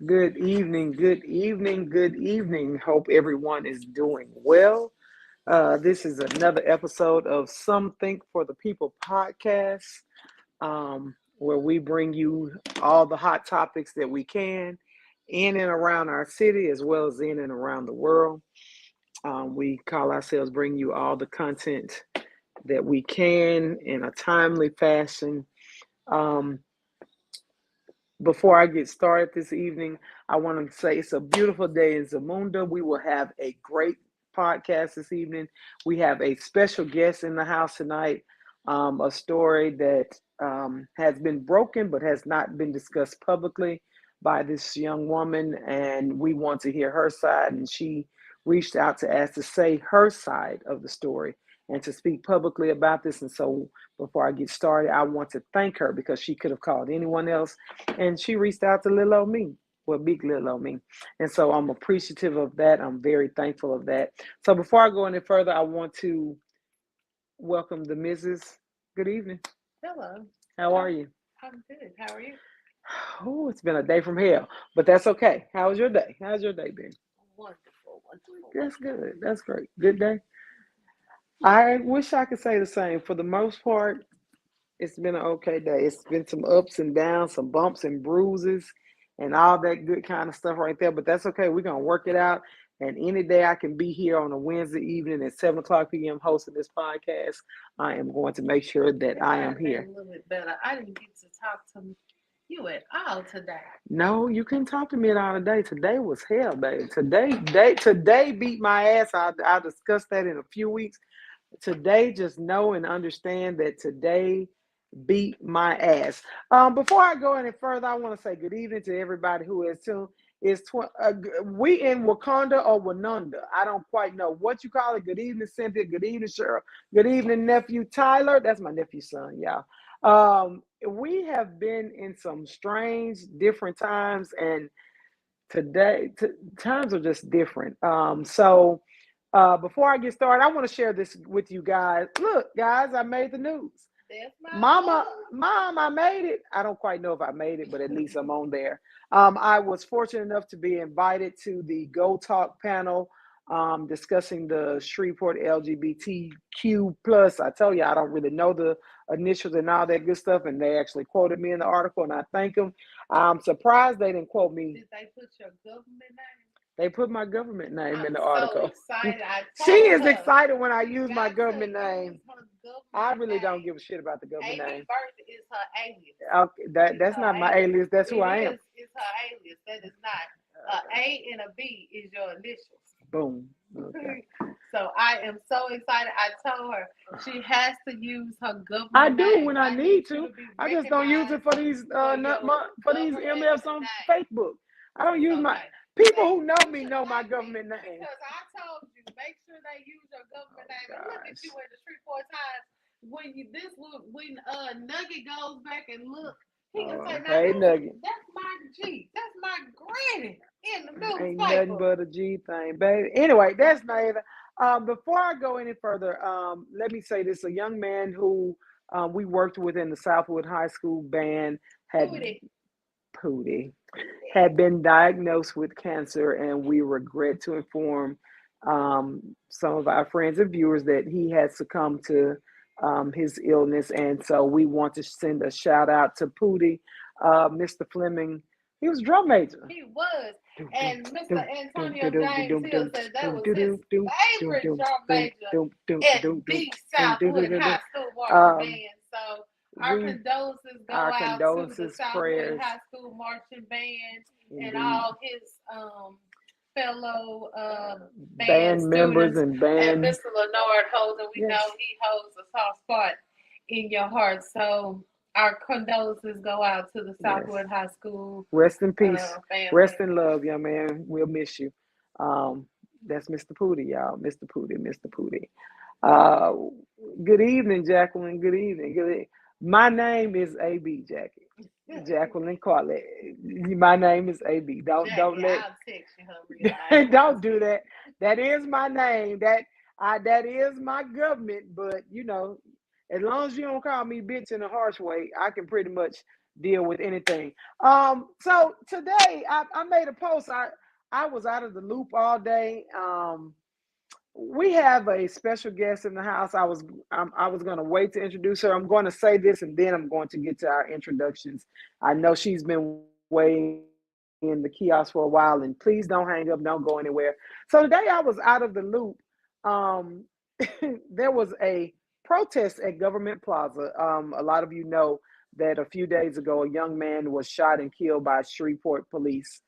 Good evening, good evening, good evening. Hope everyone is doing well. This is another episode of Some Think for the People podcast, where we bring you all the hot topics that we can in and around our city as well as in and around the world. We call ourselves bring you all the content that we can in a timely fashion. Um, Before I get started this evening, I want to say it's a beautiful day in Zamunda. We will have a great podcast this evening. We have a special guest in the house tonight, a story that has been broken but has not been discussed publicly by this young woman, and we want to hear her side. And she reached out to us to say her side of the story and to speak publicly about this. And so, before I get started, I want to thank her because she could have called anyone else and she reached out to little old me, well, big little old me. And so I'm appreciative of that. I'm very thankful of that. So before I go any further, I want to welcome the Mrs. Good evening. Hello. How are you? I'm good. How are you? Oh, it's been a day from hell, but that's okay. How was your day? How's your day been? Wonderful, wonderful, That's wonderful. good. That's great. Good day. I wish I could say the same. For the most part, it's been an okay day. It's been some ups and downs, some bumps and bruises, and all that good kind of stuff right there. But that's okay. We're gonna work it out. And any day I can be here on a Wednesday evening at 7 o'clock p.m. hosting this podcast, I am going to make sure that Make I our am day here. a little bit better. I didn't get to talk to you at all today. No, you couldn't talk to me all day. Today was hell, baby. Today beat my ass. I'll discuss that in a few weeks. Today, just know and understand that today beat my ass. Before I go any further, I want to say good evening to everybody who is tuned. We in Wakanda or Wananda? I don't quite know what you call it. Good evening, Cynthia. Good evening, Cheryl. Good evening, nephew Tyler. That's my nephew's son, y'all. We have been in some strange, different times, and times are just different. Before I get started, I want to share this with you guys. Look, guys, I made the news. That's my Mama, news. mom, I made it. I don't quite know if I made it, but at least I'm on there. I was fortunate enough to be invited to the Go Talk panel discussing the Shreveport LGBTQ plus. I tell you, I don't really know the initials and all that good stuff, and they actually quoted me in the article, and I thank them. I'm surprised they didn't quote me. Did they put your government name? They put my government name in I'm the so article. excited. I She told is her excited when I you use my got to government use name. her I government really don't name. give a shit about the government Amy name. Birth is her alias. Okay, It's that's her not my alias. alias. That's who It I am. is. It's her alias. That is not. A and a B is your initials. Boom. Okay. So I am so excited. I told her she has to use her I government do name. when I I need need you to. to be I just don't use it recognized for these for your for these government MFs on name. Facebook. I don't It's use my okay. people They who know you me should know my thank me government name. because I told you make sure they use your government Oh name. And look at gosh. you in the street four times. When Nugget goes back and look, he can say, now Hey Nugget. that's my G. That's my granny in the Ain't nothing newspaper. but a G thing, baby. Anyway, that's neither. Before I go any further, let me say this: a young man who we worked with in the Southwood High School band had Pootie. Pootie had been diagnosed with cancer, and we regret to inform some of our friends and viewers that he had succumbed to his illness. And so we want to send a shout out to Pootie, Mr. Fleming. He was drum major. He was. And Mr. Antonio James Hill said that was his favorite drum major at the Southwood High School marching Um, band. So our we condolences go our out to the condolences, Southwood prayers, High School marching band and indeed. all his fellow band Band members students. and And band, Mr. Leonard Holden, we know yes, he holds a soft spot in your heart. So our condolences go out to the yes. Southwood High School Rest in peace. family. Rest in love, young man. We'll miss you. Um, that's Mr. Pooty, y'all. Mr. Pooty, Mr. Pooty. Uh, good evening, Jacqueline. Good evening. My name is AB, Jackie. Jacqueline Carlet. My name is AB. Don't Jackie, let I'll text you her real name when I don't do see that. That is my name. That is my government. But as long as you don't call me bitch in a harsh way, I can pretty much deal with anything. So today I made a post. I was out of the loop all day. We have a special guest in the house. I was going to wait to introduce her. I'm going to say this and then I'm going to get to our introductions. I know she's been waiting in the kiosk for a while, and please don't hang up, don't go anywhere. So today I was out of the loop. Um, there was a protest at Government Plaza. A lot of you know that a few days ago, a young man was shot and killed by Shreveport police.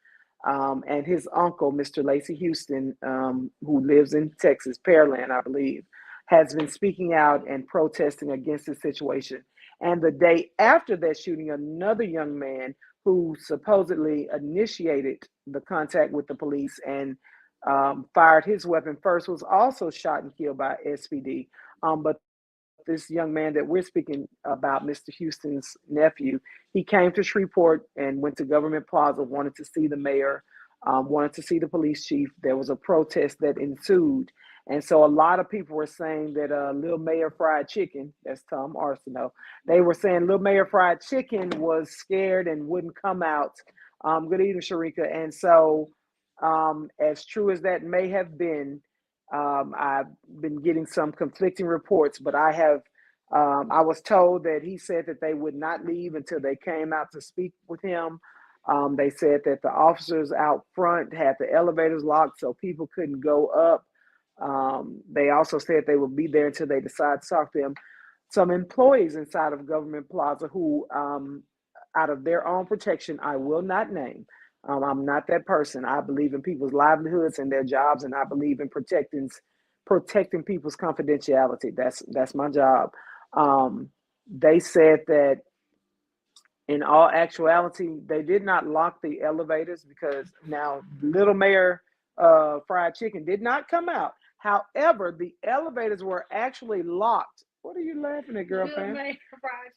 And his uncle, Mr. Lacey Houston, who lives in Texas, Pearland, I believe, has been speaking out and protesting against the situation. And the day after that shooting, another young man who supposedly initiated the contact with the police and fired his weapon first was also shot and killed by SPD. But this young man that we're speaking about, Mr. Houston's nephew, he came to Shreveport and went to Government Plaza, wanted to see the mayor, wanted to see the police chief. There was a protest that ensued. And so a lot of people were saying that Lil Mayor Fried Chicken, that's Tom Arsenault, they were saying Lil Mayor Fried Chicken was scared and wouldn't come out. Good evening, Sharika. And so, as true as that may have been, I've been getting some conflicting reports, but I was told that he said that they would not leave until they came out to speak with him. They said that the officers out front had the elevators locked so people couldn't go up. They also said they would be there until they decide to talk to them. Some employees inside of Government Plaza who, out of their own protection, I will not name. I'm not that person. I believe in people's livelihoods and their jobs, and I believe in protecting people's confidentiality. That's my job. They said that in all actuality, they did not lock the elevators because now Little Mayor Fried Chicken did not come out. However, the elevators were actually locked. What are you laughing at, girl, Pam?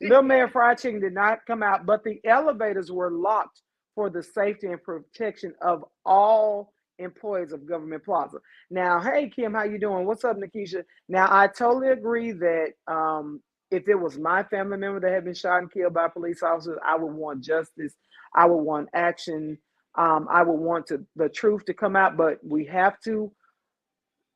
Little Mayor Fried Chicken did not come out, but the elevators were locked for the safety and protection of all employees of Government Plaza. Now, hey Kim, how you doing? What's up, Nikisha? Now, I totally agree that if it was my family member that had been shot and killed by police officers, I would want justice. I would want action. I would want the truth to come out, but we have to.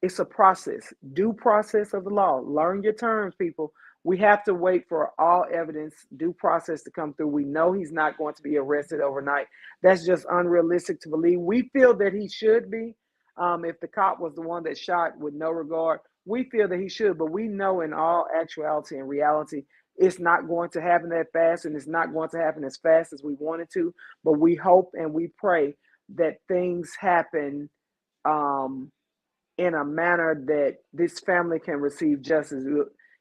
It's a process, due process of the law. Learn your terms, people. We have to wait for all evidence, due process to come through. We know he's not going to be arrested overnight. That's just unrealistic to believe. We feel that he should be. If the cop was the one that shot with no regard, we feel that he should, but we know in all actuality and reality, it's not going to happen that fast, and it's not going to happen as fast as we want it to. But we hope and we pray that things happen in a manner that this family can receive justice.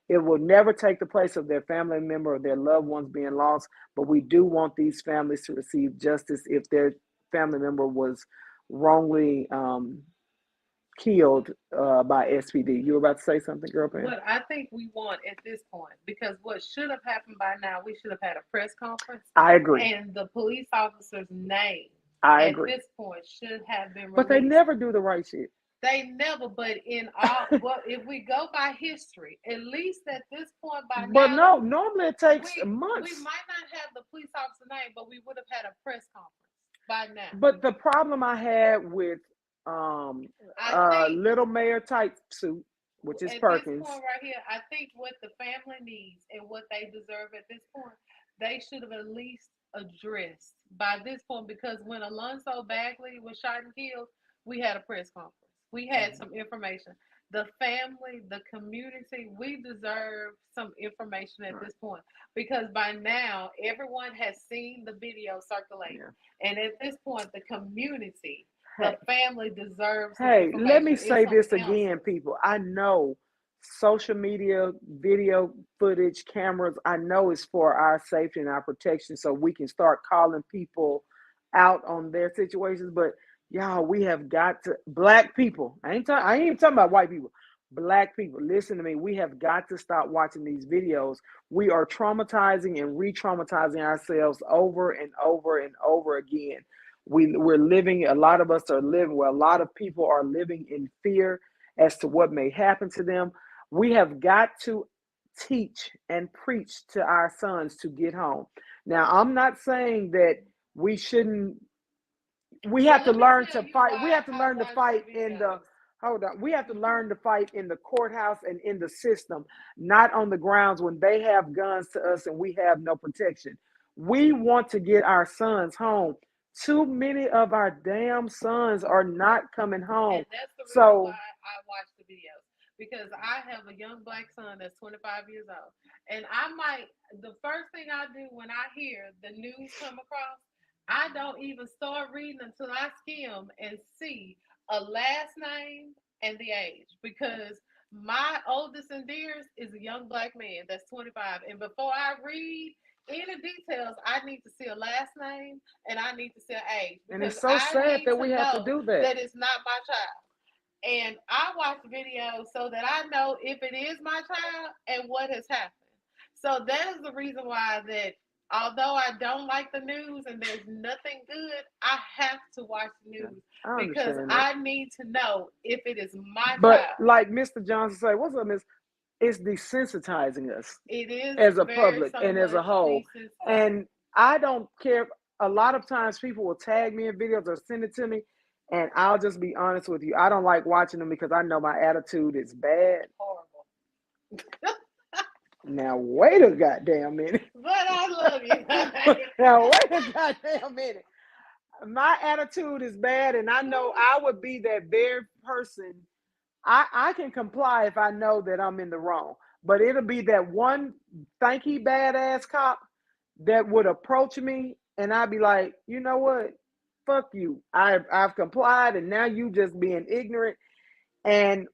It will never take the place of their family member or their loved ones being lost, but we do want these families to receive justice if their family member was wrongly killed by SPD. You were about to say something, girl, Pam? What I think we want at this point, because what should have happened by now, we should have had a press conference. I agree. And the police officer's name I agree. At this point should have been released. But they never do the right shit. They never, but in all, well, if we go by history, at least at this point by now. But no, normally it takes months. We might not have the police officer name, but we would have had a press conference by now. But the problem I had with Little Mayor type suit, which is Perkins. At this point right here, I think what the family needs and what they deserve at this point, they should have at least addressed by this point, because when Alonzo Bagley was shot and killed, we had a press conference. We had some information. The family, the community, we deserve some information at this point, because by now everyone has seen the video circulating. And at this point, the community, the family deserves some information. Let me say this again, people. I know social media, video footage, cameras, I know it's for our safety and our protection so we can start calling people out on their situations, but y'all, we have got to, black people, I ain't even talking about white people, black people, listen to me, we have got to stop watching these videos. We are traumatizing and re-traumatizing ourselves over and over and over again. We're living, a lot of us are living, well, a lot of people are living in fear as to what may happen to them. We have got to teach and preach to our sons to get home. Now, I'm not saying that we shouldn't. We Well, have to let me learn tell to you fight. We why have to I learn to watch the fight in the. videos. Hold on. We have to Mhm. learn to fight in the courthouse and in the system, not on the grounds when they have guns to us and we have no protection. We want to get our sons home. Too many of our damn sons are not coming home. And that's the reason why So, I watch the videos because I have a young black son that's 25 years old. And I might, the first thing I do when I hear the news come across, I don't even start reading until I skim and see a last name and the age because my oldest and dearest is a young black man that's 25. And before I read any details, I need to see a last name and I need to see an age and because it's so I sad need that to we have to know do that. that it's not my child. And I watch videos so that I know if it is my child and what has happened. So that is the reason why that although I don't like the news and there's nothing good, I have to watch the Yeah, news I because understand that. I need to know if it is my But child. like Mr. Johnson said, what's up, Miss? It's desensitizing us It is as a very public so and as a much whole. desensitized. And I don't care. A lot of times people will tag me in videos or send it to me. And I'll just be honest with you. I don't like watching them because I know my attitude is bad. Horrible. Now, wait a goddamn minute. But I love you. Now, wait a goddamn minute. My attitude is bad, and I know I would be that very person. I can comply if I know that I'm in the wrong, but it'll be that one thanky badass cop that would approach me, and I'd be like, you know what? Fuck you. I've complied, and now you just being ignorant, and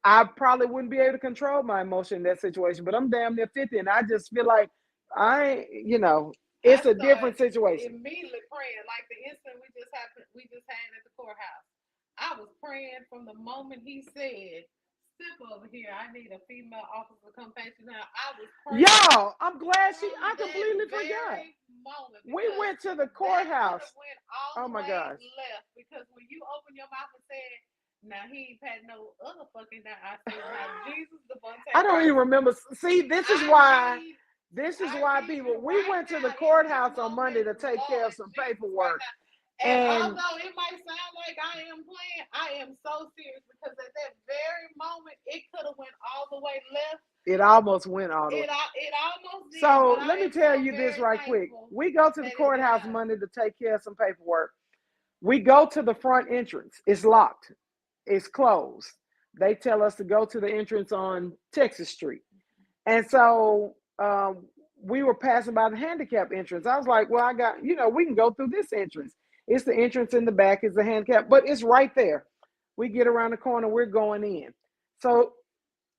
I probably wouldn't be able to control my emotion in that situation. But I'm damn near 50, and I just feel like I it's a started different situation. immediately praying, like the instant we just had at the courthouse. I was praying from the moment he said, "Step over here. I need a female officer to come patch you down." I was praying Y'all, I'm glad I from that completely forgot. very moment We because went to the that could courthouse. have went all Oh the my way gosh. left. Because when you open your mouth and said, "Now he ain't pat no other fucking down," I said, "Now Jesus I Devontae don't even Rice, remember. See, this is I why. need This is I why need people. you We right went to now the in this courthouse on Monday moment, to take care of Lord some Jesus, right paperwork, now." And and although it might sound like I am playing, I am so serious because at that very moment, it could have went all the way left. it almost went all the way. It almost did, but So I let me am tell so you this very right quick. thankful We go to the that it did courthouse not. Monday to take care of some paperwork. We go to the front entrance. It's locked. It's closed. They tell us to go to the entrance on Texas Street. And so we were passing by the handicap entrance. I was like, well, we can go through this entrance. It's the entrance in the back, is the handicap, but it's right there. We get around the corner, we're going in. So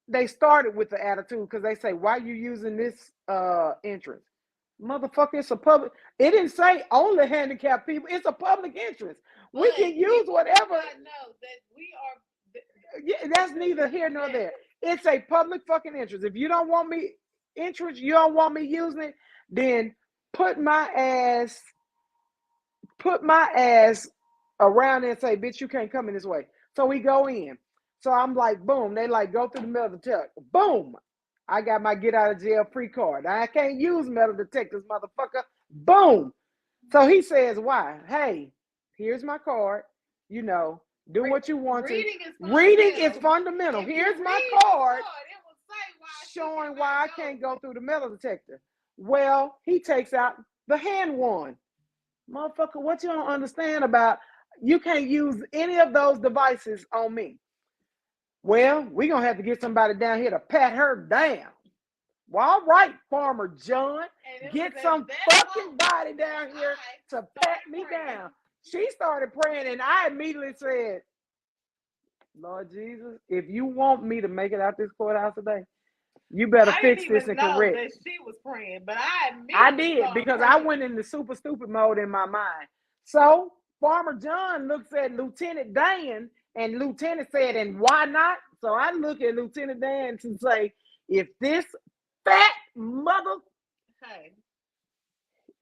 they started with the attitude because they say, why are you using this entrance? Motherfucker, it's a public. It didn't say only handicapped people. It's a public entrance. We can But use people do whatever. not know that we are. Yeah, that's neither here nor Yes, there. It's a public fucking entrance. If you don't want me entrance, you don't want me using it, then put my ass, put my ass around there and say, bitch, you can't come in this way. So we go in. So I'm like, boom. They like go through the metal detector. Boom. I got my get out of jail free card. I can't use metal detectors, motherfucker. Boom. So he says, why? Hey, here's my card. You know, do what you want to. reading is Reading is fundamental. fundamental. If you Here's my read the card card, it will say why she showing cannot why I go. can't go through the metal detector. Well, he takes out the hand wand. Motherfucker, what you don't understand about you can't use any of those devices on me. Well, we're gonna have to get somebody down here to pat her down. Well, all right, Farmer John, And it was get at some that fucking moment body that down here I to pat started me praying. down. She started praying, and I immediately said, Lord Jesus, if you want me to make it out this courthouse today, you better I didn't fix this even and know correct. that she was praying, but I I immediately did started because I praying. went into super stupid mode in my mind. So Farmer John looks at Lieutenant Dan, and Lieutenant said, and why not? So I look at Lieutenant Dan and say, if this fat mother, Hey,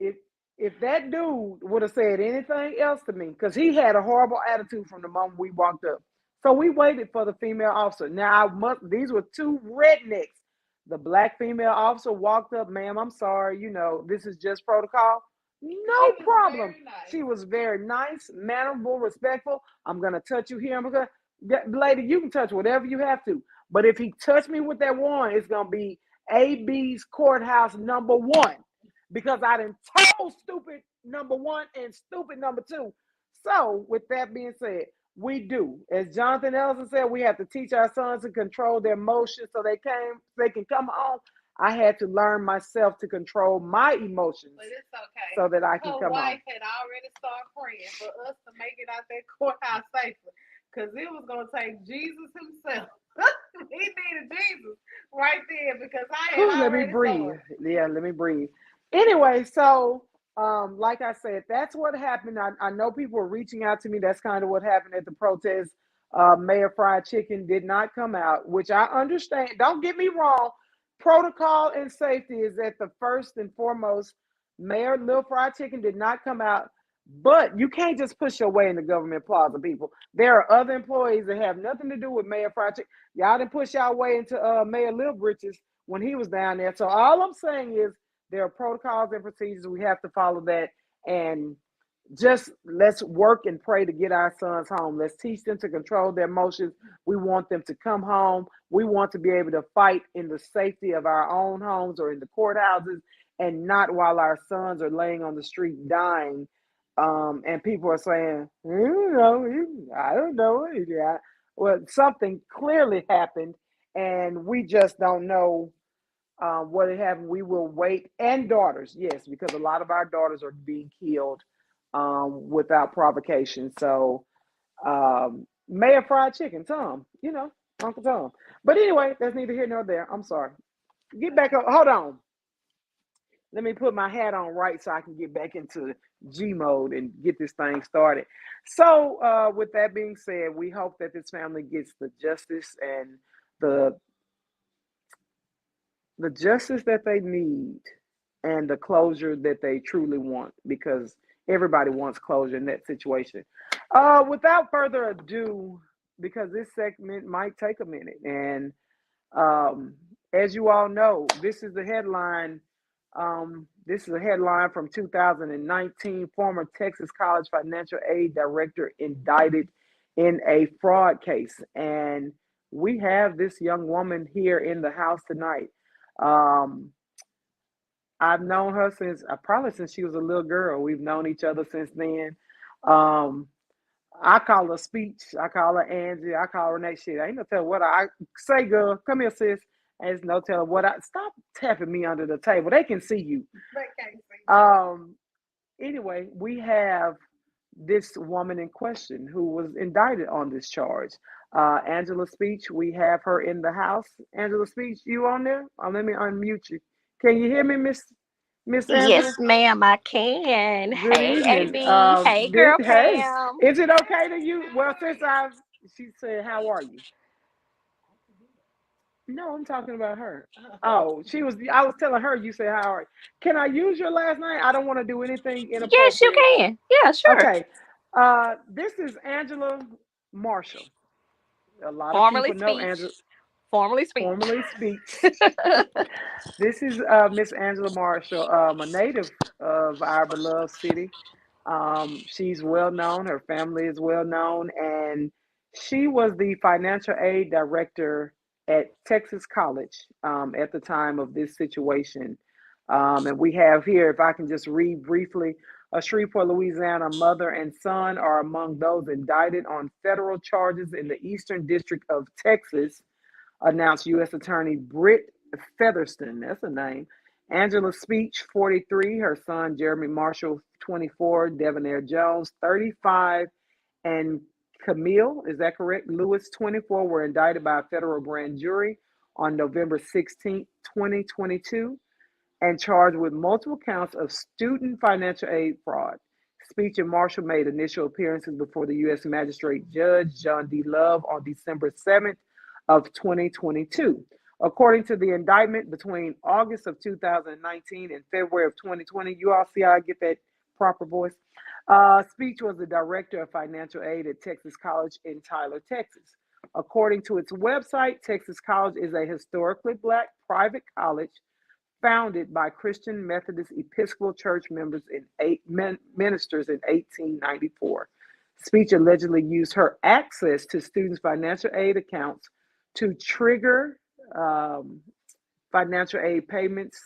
if if that dude would have said anything else to me, because he had a horrible attitude from the moment we walked up. So we waited for the female officer. Now these were two rednecks. The black female officer walked up, ma'am, I'm sorry, this is just protocol. She No was problem. very nice. She was very nice, mannerable, respectful. I'm gonna touch you here. I'm gonna, lady, you can touch whatever you have to. But if he touched me with that warrant, it's gonna be AB's courthouse number 1. Because I done told stupid number 1 and stupid number 2. So with that being said, we do. As Jonathan Ellison said, we have to teach our sons to control their emotions so they can come home. I had to learn myself to control my emotions But it's okay. so that I can Her come wife home. had already started praying for us to make it out that courthouse safely. Because it was going to take Jesus himself. He needed Jesus right there because I had Let me already breathe. started. Yeah, let me breathe. Anyway, so like I said, that's what happened. I know people were reaching out to me. That's kind of what happened at the protest. Mayor Fried Chicken did not come out, which I understand. Don't get me wrong. Protocol and safety is at the first and foremost. Mayor Lil Fried Chicken did not come out, but you can't just push your way in the government plaza, people. There are other employees that have nothing to do with Mayor Fried Chicken. Y'all didn't push y'all way into Mayor Lil Britches when he was down there. So all I'm saying is there are protocols and procedures. We have to follow that. And just let's work and pray to get our sons home. Let's teach them to control their emotions. We want them to come home. We want to be able to fight in the safety of our own homes or in the courthouses and not while our sons are laying on the street dying. And people are saying, I don't know. Yeah. Well, something clearly happened and we just don't know what it happened. We will wait. And daughters, yes, because a lot of our daughters are being killed without provocation. So, Mayor Fried Chicken, Tom, Uncle Tom. But anyway, that's neither here nor there. I'm sorry. Get back up. Hold on. Let me put my hat on right so I can get back into G mode and get this thing started. So, with that being said, we hope that this family gets the justice and the the justice that they need and the closure that they truly want because everybody wants closure in that situation. Without further ado, because this segment might take a minute, and um, as you all know, this is the headline. This is a headline from 2019. Former Texas College financial aid director indicted in a fraud case, and we have this young woman here in the house tonight. Um, I've known her since probably since she was a little girl. We've known each other since then. Um, I call her Speech. I call her Angie. I call her that shit. Ain't no telling what I say, girl. Come here, sis. Ain't no telling what I stop tapping me under the table. They can see you. They can't see. Um, anyway, we have this woman in question who was indicted on this charge. Angela Speech, we have her in the house. Angela Speech, you on there? Let me unmute you. Can you hear me, Miss Yes, Angela? ma'am, I can. Good Hey, evening. AB. Hey, girl, Hey, Pam. is it okay to you? Well, since she said, "How are you?" No, I'm talking about her. Oh, she was. I was telling her. You said, "How are you?" Can I use your last name? I don't want to do anything Yes, you inappropriate. can. Yeah, sure. Okay. This is Angela Marshall. A lot of Formerly people know Angela, speech. Formerly speech. formerly Speech. This is Miss Angela Marshall, a native of our beloved city. She's well known, her family is well known, and she was the financial aid director at Texas College at the time of this situation. And we have here, if I can just read briefly, a Shreveport, Louisiana mother and son are among those indicted on federal charges in the Eastern District of Texas, announced U.S. Attorney Britt Featherston. That's a name. Angela Speech, 43. Her son, Jeremy Marshall, 24. Devonair Jones, 35. And Camille, is that correct? Lewis, 24, were indicted by a federal grand jury on November 16, 2022, and charged with multiple counts of student financial aid fraud. Speech and Marshall made initial appearances before the U.S. Magistrate Judge John D. Love on December 7th of 2022. According to the indictment, between August of 2019 and February of 2020, you all see how I get that proper voice? Speech was the director of financial aid at Texas College in Tyler, Texas. According to its website, Texas College is a historically Black private college founded by Christian Methodist Episcopal Church ministers in 1894. Speech allegedly used her access to students' financial aid accounts to trigger um, financial aid payments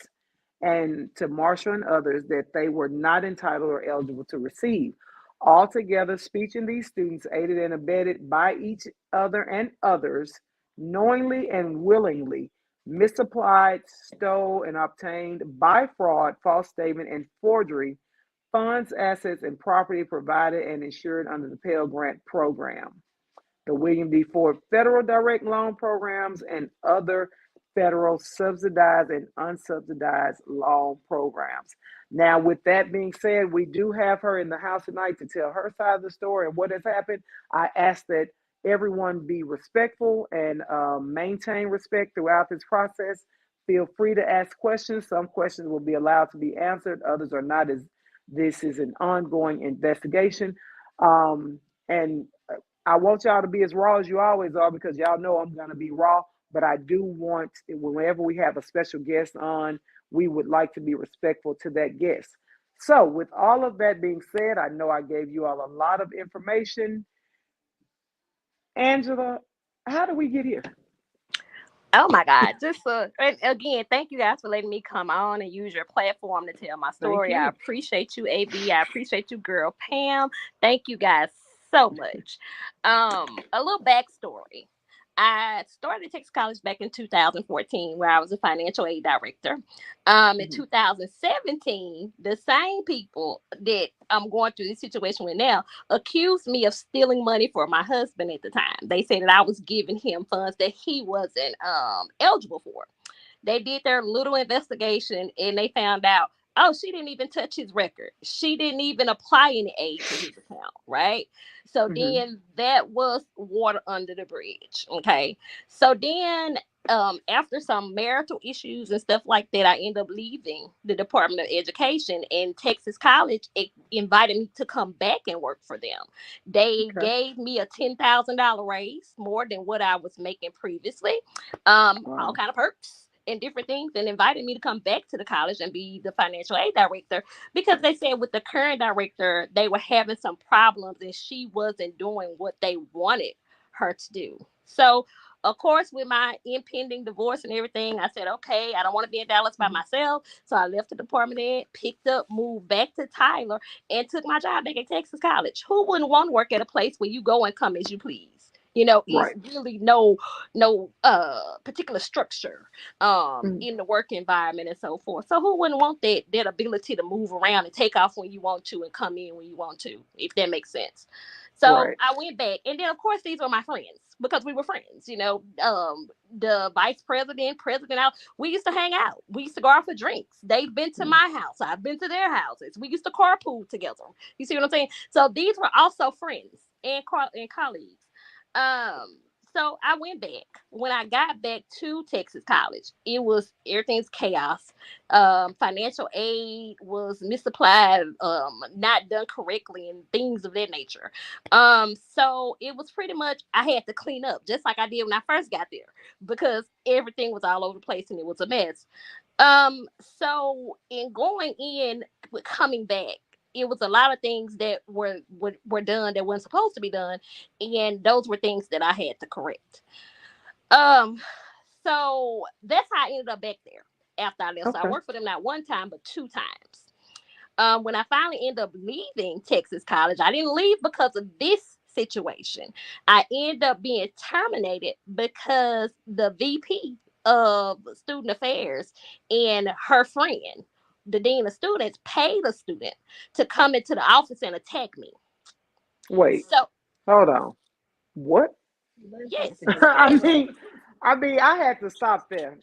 and to Marshall and others that they were not entitled or eligible to receive. Altogether, speech in these students, aided and abetted by each other and others, knowingly and willingly misapplied, stole, and obtained by fraud, false statement, and forgery funds, assets, and property provided and insured under the Pell Grant Program, the William D. Ford Federal Direct Loan Programs, and other federal subsidized and unsubsidized loan programs. Now, with that being said, we do have her in the house tonight to tell her side of the story and what has happened. I ask that everyone be respectful and maintain respect throughout this process. Feel free to ask questions. Some questions will be allowed to be answered, others are not, as this is an ongoing investigation. And I want y'all to be as raw as you always are, because y'all know I'm going to be raw. But I do want, whenever we have a special guest on, we would like to be respectful to that guest. So, with all of that being said, I know I gave you all a lot of information. Angela, how do we get here? Oh my God. Just and again, thank you guys for letting me come on and use your platform to tell my story. I appreciate you, AB. I appreciate you, girl Pam. Thank you guys so much. A little backstory. I started Texas College back in 2014, where I was a financial aid director. In 2017, the same people that I'm going through this situation with now accused me of stealing money for my husband at the time. They said that I was giving him funds that he wasn't eligible for. They did their little investigation and they found out, oh, she didn't even touch his record. She didn't even apply any aid to his account, right? So then that was water under the bridge. Okay. So then after some marital issues and stuff like that, I ended up leaving the Department of Education, and Texas College invited me to come back and work for them. They gave me a $10,000 raise, more than what I was making previously. All kind of perks and different things, and invited me to come back to the college and be the financial aid director, because they said with the current director, they were having some problems and she wasn't doing what they wanted her to do. So, of course, with my impending divorce and everything, I said, okay, I don't want to be in Dallas by myself. So I left the department ed, picked up, moved back to Tyler, and took my job back at Texas College. Who wouldn't want to work at a place where you go and come as you please? You know, it's really no particular structure in the work environment and so forth. So who wouldn't want that ability to move around and take off when you want to and come in when you want to, if that makes sense. So I went back, and then of course these were my friends, because we were friends. You know, the vice president, we used to hang out. We used to go out for drinks. They've been to my house. I've been to their houses. We used to carpool together. You see what I'm saying? So these were also friends and colleagues. So I went back. When I got back to Texas College, everything's chaos. Financial aid was misapplied, not done correctly, and things of that nature. So it was pretty much, I had to clean up, just like I did when I first got there, because everything was all over the place and it was a mess. So in going in, with coming back, it was a lot of things that were done that weren't supposed to be done, and those were things that I had to correct. So that's how I ended up back there after I left. So I worked for them not one time but two times. When I finally ended up leaving Texas College, I didn't leave because of this situation. I ended up being terminated because the VP of Student Affairs and her friend, the dean of students, paid a student to come into the office and attack me. Wait. So hold on. What? Yes. I mean, I had to stop there.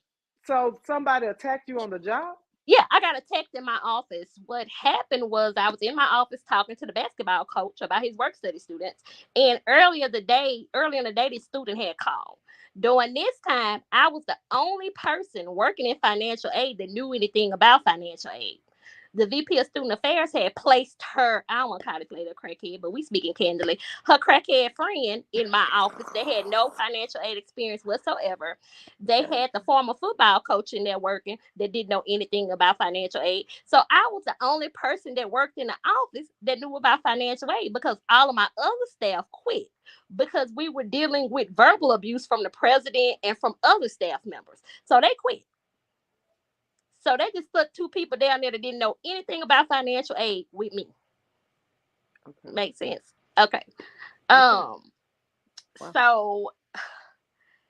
So somebody attacked you on the job? Yeah, I got attacked in my office. What happened was I was in my office talking to the basketball coach about his work study students. And earlier in the day, the student had called. During this time, I was the only person working in financial aid that knew anything about financial aid. the VP of Student Affairs had placed her, I don't want to call this lady a crackhead, but we speaking candidly, her crackhead friend in my office that had no financial aid experience whatsoever. They had the former football coach in there working that didn't know anything about financial aid. So I was the only person that worked in the office that knew about financial aid because all of my other staff quit because we were dealing with verbal abuse from the president and from other staff members. So they quit. So they just put two people down there that didn't know anything about financial aid with me. Okay. Makes sense. Okay. Wow. So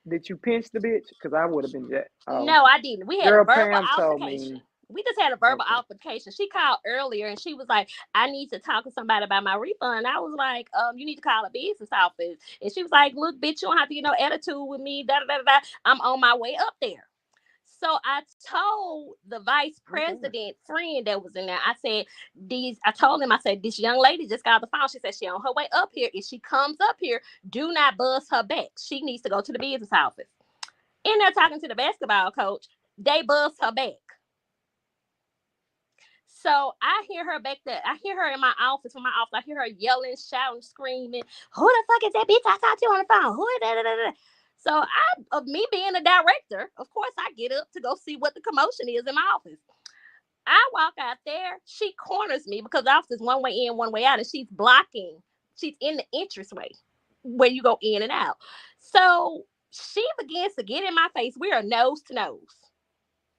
Did you pinch the bitch? Because I would have been no, I didn't. We had a girl, verbal Pam told altercation. me. We just had a verbal Okay. altercation. She called earlier and she was like, I need to talk to somebody about my refund. I was like, you need to call a business office. And she was like, look, bitch, you don't have to get no attitude with me. Da, da, da, da. I'm on my way up there. So I told the vice president friend that was in there, I said, I told him, I said, this young lady just got off the phone. She said she on her way up here. If she comes up here, do not buzz her back. She needs to go to the business office. In there talking to the basketball coach, they buzzed her back. So I hear her back there. I hear her in my office, from my office. I hear her yelling, shouting, screaming. Who the fuck is that bitch I talked to on the phone? Who is that? So of me being a director, of course I get up to go see what the commotion is in my office. I walk out there. She corners me because the office is one way in, one way out, and she's blocking. She's in the entranceway where you go in and out. So she begins to get in my face. We are nose to nose.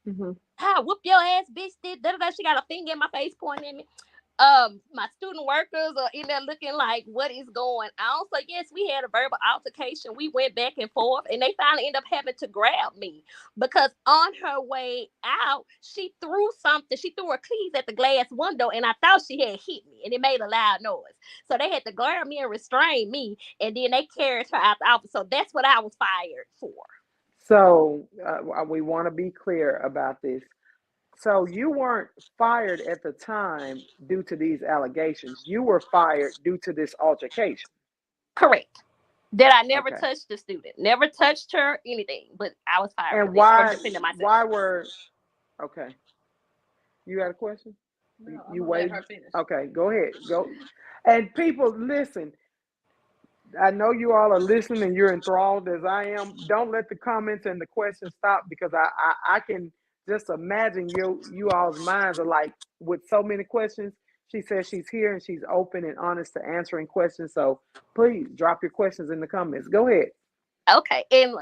Mm-hmm. How whoop your ass, bitch! Did da. She got a finger in my face, pointing at me. My student workers are in there looking like, what is going on? So yes, we had a verbal altercation. We went back and forth, and they finally ended up having to grab me because on her way out, she threw something. She threw her keys at the glass window, and I thought she had hit me, and it made a loud noise. So they had to grab me and restrain me, and then they carried her out the office. So that's what I was fired for. So we want to be clear about this. So you weren't fired at the time due to these allegations. You were fired due to this altercation. Correct. That I never Okay. touched the student, never touched her, anything, but I was fired And for this for defending myself. why were okay? You got a question? No, You I'm gonna let wait. her finish. Okay, go ahead. Go. And people, listen. I know you all are listening and you're enthralled as I am. Don't let the comments and the questions stop because I can just imagine you all's minds are like with so many questions. She says she's here and she's open and honest to answering questions. So please drop your questions in the comments. Go ahead. Okay, and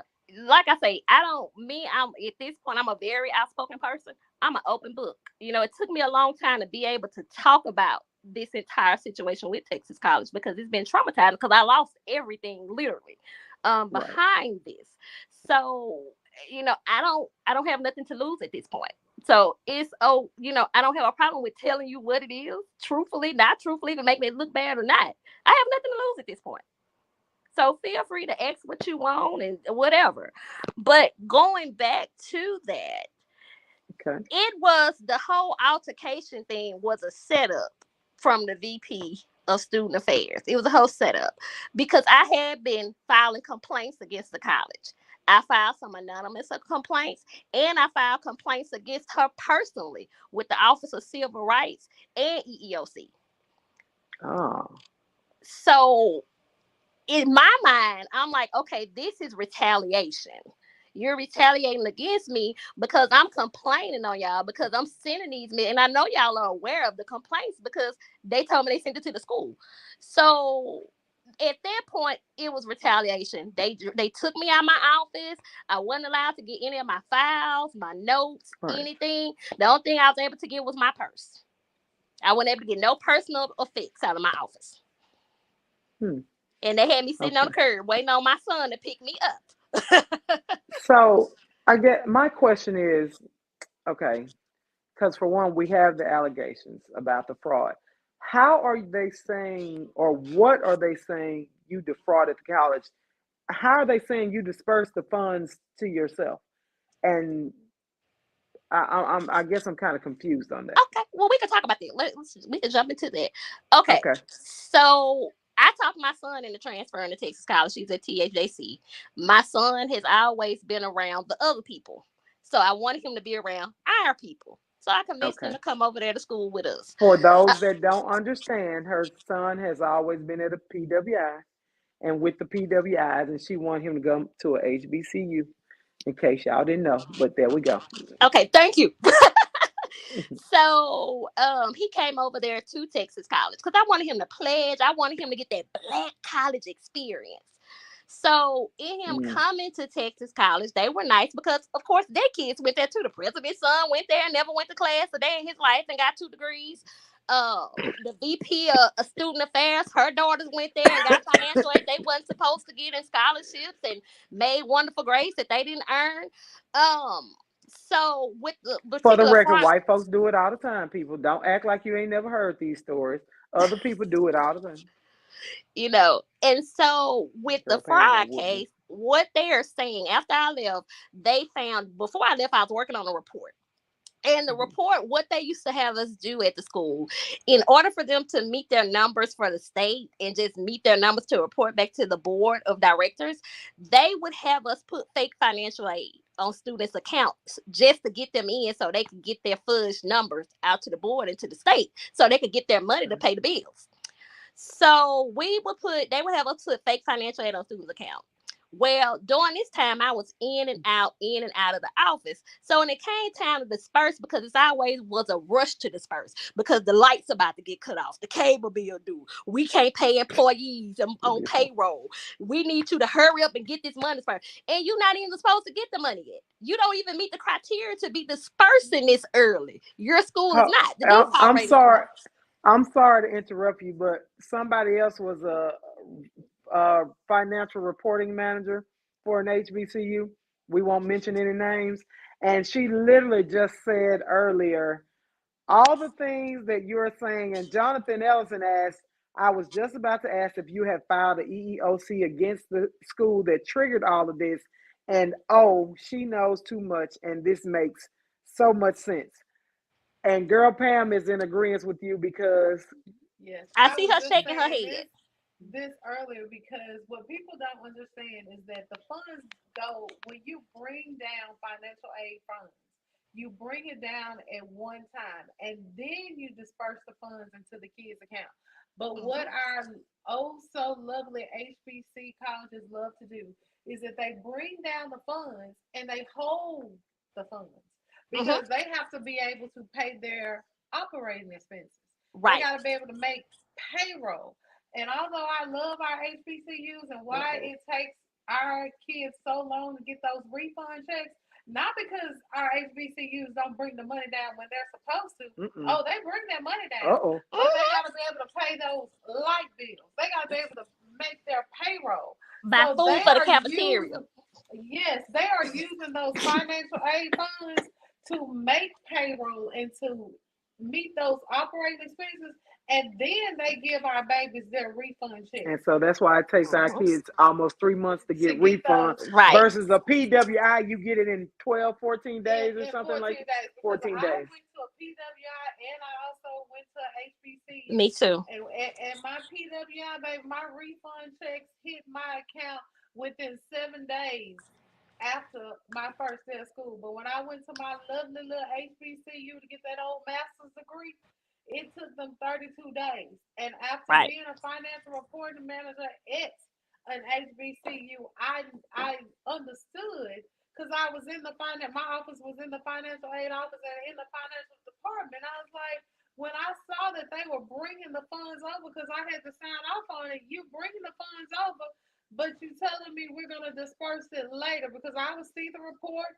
like I say, I'm at this point, I'm a very outspoken person. I'm an open book. You know, it took me a long time to be able to talk about this entire situation with Texas College because it's been traumatizing because I lost everything literally behind this. So, you know, I don't have nothing to lose at this point. So it's I don't have a problem with telling you what it is, truthfully, not truthfully, to make me look bad or not. I have nothing to lose at this point. So feel free to ask what you want and whatever. But going back to that, Okay. it was the whole altercation thing was a setup from the VP of Student Affairs. It was a whole setup because I had been filing complaints against the college. I filed some anonymous complaints and I filed complaints against her personally with the Office of Civil Rights and EEOC. Oh. So in my mind, I'm like, okay, this is retaliation. You're retaliating against me because I'm complaining on y'all because I'm sending these men, and I know y'all are aware of the complaints because they told me they sent it to the school. So at that point, it was retaliation. They took me out of my office. I wasn't allowed to get any of my files, my notes, anything. The only thing I was able to get was my purse. I wasn't able to get no personal effects out of my office. And they had me sitting on the curb waiting on my son to pick me up. So I get my question is, okay, because for one, we have the allegations about the fraud. How are they saying, or what are they saying you defrauded the college? How are they saying you dispersed the funds to yourself? And I guess I'm kind of confused on that. Okay, well, we can talk about that. We can jump into that. Okay. So I talked my son into transferring to Texas College. He's at THJC. My son has always been around the other people. So I wanted him to be around our people. so I convinced him Okay. to come over there to school with us. For Uh, those that don't understand, her son has always been at a PWI and with the PWIs, and she wanted him to go to a HBCU. In case y'all didn't know, but there we go. okay, thank you. So he came over there to Texas College because I wanted him to pledge. I wanted him to get that black college experience. So in him Mm. coming to Texas College, they were nice because of course their kids went there too. The president's son went there, never went to class a day in his life and got 2 degrees. The VP of student affairs, her daughters went there and got financial aid they wasn't supposed to get in scholarships and made wonderful grades that they didn't earn. So with the For the particular record, front, white folks do it all the time. People don't act like you ain't never heard these stories. Other people do it all the time. and so with the Girl, Pam gonna fraud whoop me. case, what they are saying after I left, they found before I left, I was working on a report. And the Mhm. report, what they used to have us do at the school, in order for them to meet their numbers for the state and just meet their numbers to report back to the board of directors, they would have us put fake financial aid on students' accounts just to get them in so they could get their fudge numbers out to the board and to the state so they could get their money to Okay. pay the bills. So they would have us put fake financial aid on students' account. Well, during this time, I was in and out of the office. So when it came time to disperse, because it's always was a rush to disperse because the lights about to get cut off, the cable bill due. We can't pay employees on payroll. We need you to hurry up and get this money dispersed. And you're not even supposed to get the money yet. You don't even meet the criteria to be dispersing this early. Your school is not. The default I'm rate is sorry. 2 months. I'm sorry to interrupt you, but somebody else was a financial reporting manager for an HBCU. We won't mention any names. And she literally just said earlier all the things that you're saying. And Jonathan Ellison asked, I was just about to ask if you have filed an EEOC against the school that triggered all of this. And oh, she knows too much. And this makes so much sense. And girl Pam is in agreement with you because Yes, I I see was her just shaking her saying head. this earlier because what people don't understand is that the funds go when you bring down financial aid funds, you bring it down at one time and then you disperse the funds into the kids' account. But Mhm. what our oh so lovely HBC colleges love to do is that they bring down the funds and they hold the funds Mhm. because they have to be able to pay their operating expenses. They Right. got to be able to make payroll. And although I love our HBCUs and why uh-oh. it takes our kids so long to get those refund checks, not because our HBCUs don't bring the money down when they're supposed to. Mm-mm. Oh, they bring that money down, Uh-oh. but they Mhm. got to be able to pay those light bills. They got to be able to make their payroll. Buy So food they for the are cafeteria. using, yes, they are using those financial aid funds to make payroll and to meet those operating expenses, and then they give our babies their refund checks And so that's why it takes our Mhm. kids almost 3 months to to get get those refunds Right. versus a PWI, you get it in 12, 14 days or in something like 14 days because 14 I days. went to a PWI and I also went to HBCU. Me too. And my PWI, baby, my refund checks hit my account within 7 days after my first day of school. But when I went to my lovely little HBCU to get that old master's degree, it took them 32 days. And after Right. being a financial reporting manager at an HBCU, I understood because I was in the finance. My office was in the financial aid office and in the financial department. I was like, when I saw that they were bringing the funds over, because I had to sign off on it. You bringing the funds over, but you telling me we're gonna disperse it later because I would see the report.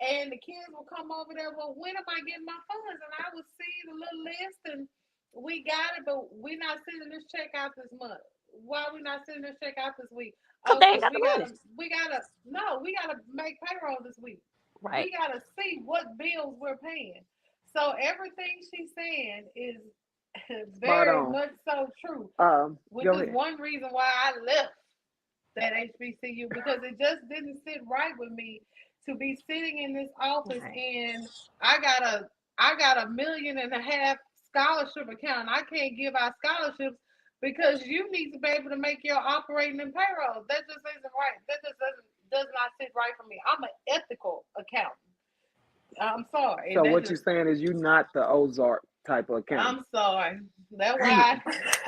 And the kids will come over there. Well, when am I getting my funds? And I would see the little list, and we got it, but we're not sending this check out this month. Why are we not sending this check out this week? Cause Oh, they ain't because got the money. we gotta no, we gotta make payroll this week. Right. We gotta see what bills we're paying. So everything she's saying is Spot very on. much so true, which Go is ahead. one reason why I left that HBCU because it just didn't sit right with me to be sitting in this office Right. and I got a I got $1.5 million scholarship account. I can't give out scholarships because you need to be able to make your operating and payroll. That just isn't right. That just does not sit right for me. I'm an ethical accountant. I'm sorry. So And that what you're just, saying is you not the Ozark type of accountant. I'm sorry. That's Dang it. why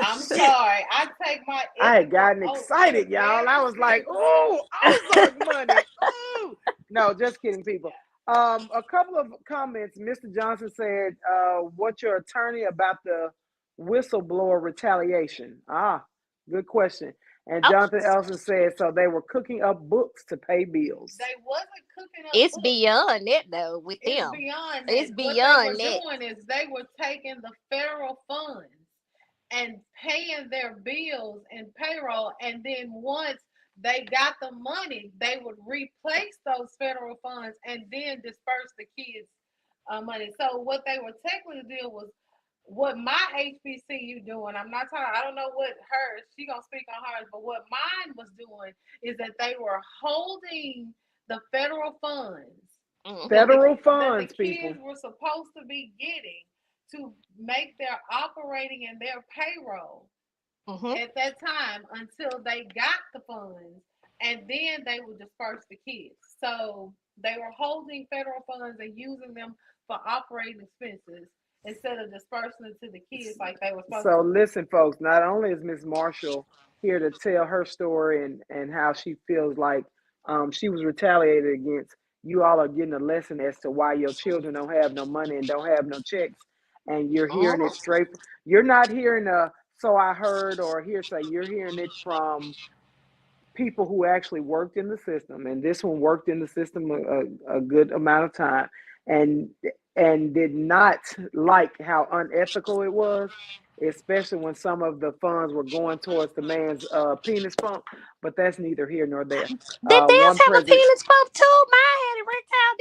I'm sorry. I take my I had ethical gotten oath excited, y'all. I very was like, seriously. "Ooh, Ozark money!" Ooh. No, just kidding, people. A couple of comments. Mr. Johnson said, "What's your attorney about the whistleblower retaliation?" Ah, good question. And Oh, Jonathan Elson said, "So they were cooking up books to pay bills." They wasn't cooking up it's books. beyond that though with It's them. beyond It's that. What they were beyond that. doing is they were taking the federal funds and paying their bills and payroll, and then once they got the money, they would replace those federal funds and then disperse the kids' money. So what they were technically doing was what my HBCU doing. I'm not talking. I don't know what hers. She gonna speak on hers, but what mine was doing is that they were holding the federal funds Hmm. Federal that the funds, people. kids were supposed to be getting to make their operating and their payroll Hmm. at that time until they got the funds, and then they would disperse the kids. So they were holding federal funds and using them for operating expenses instead of dispersing it to the kids like they were supposed So to. listen, folks. Not only is Miss Marshall here to tell her story and how she feels like she was retaliated against, you all are getting a lesson as to why your children don't have no money and don't have no checks, and you're hearing it straight. You're not hearing a "so I heard" or hearsay. You're hearing it from people who actually worked in the system, and this one worked in the system a good amount of time, and did not like how unethical it was, especially when some of the funds were going towards the man's penis pump. But that's neither here nor there. Did theirs One have a president, penis pump too? Mine had erectile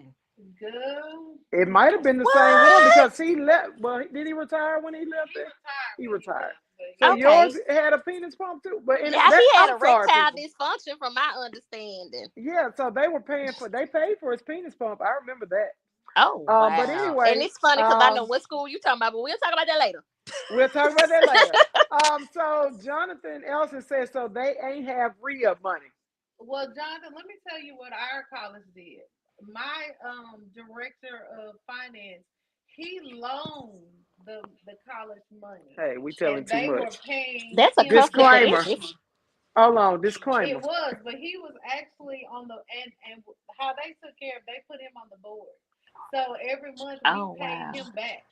dysfunction. Girl, it might have been the same one What? because he left. Well, did he retire when he left he there? retired He when he retired. left, but So he Okay. yours had a penis pump too. But in Yeah, that, he had I'm sorry, erectile people. dysfunction from my understanding. Yeah, so they paid for his penis pump. I remember that. Oh But wow. And anyway, it's funny because I know what school you talking about, but we'll talk about that later. we'll talk about that later. So Jonathan Elson says so they ain't have re-up money. well, Jonathan, let me tell you what our college did. My director of finance, he loaned the college money, Hey, we telling and too they were much. paying That's a him back. Disclaimer. complication. Hold on, It disclaimer. was, but he was actually on the and how they took care of. They put him on the board, so every month we Oh paid wow. him back.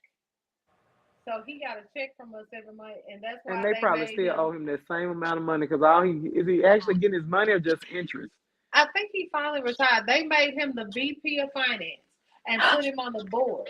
So he got a check from us every month, and that's And why they they probably made still him. owe him that same amount of money because all he is he actually getting his money or just interest? I think he finally retired. They made him the VP of finance and put him on the board.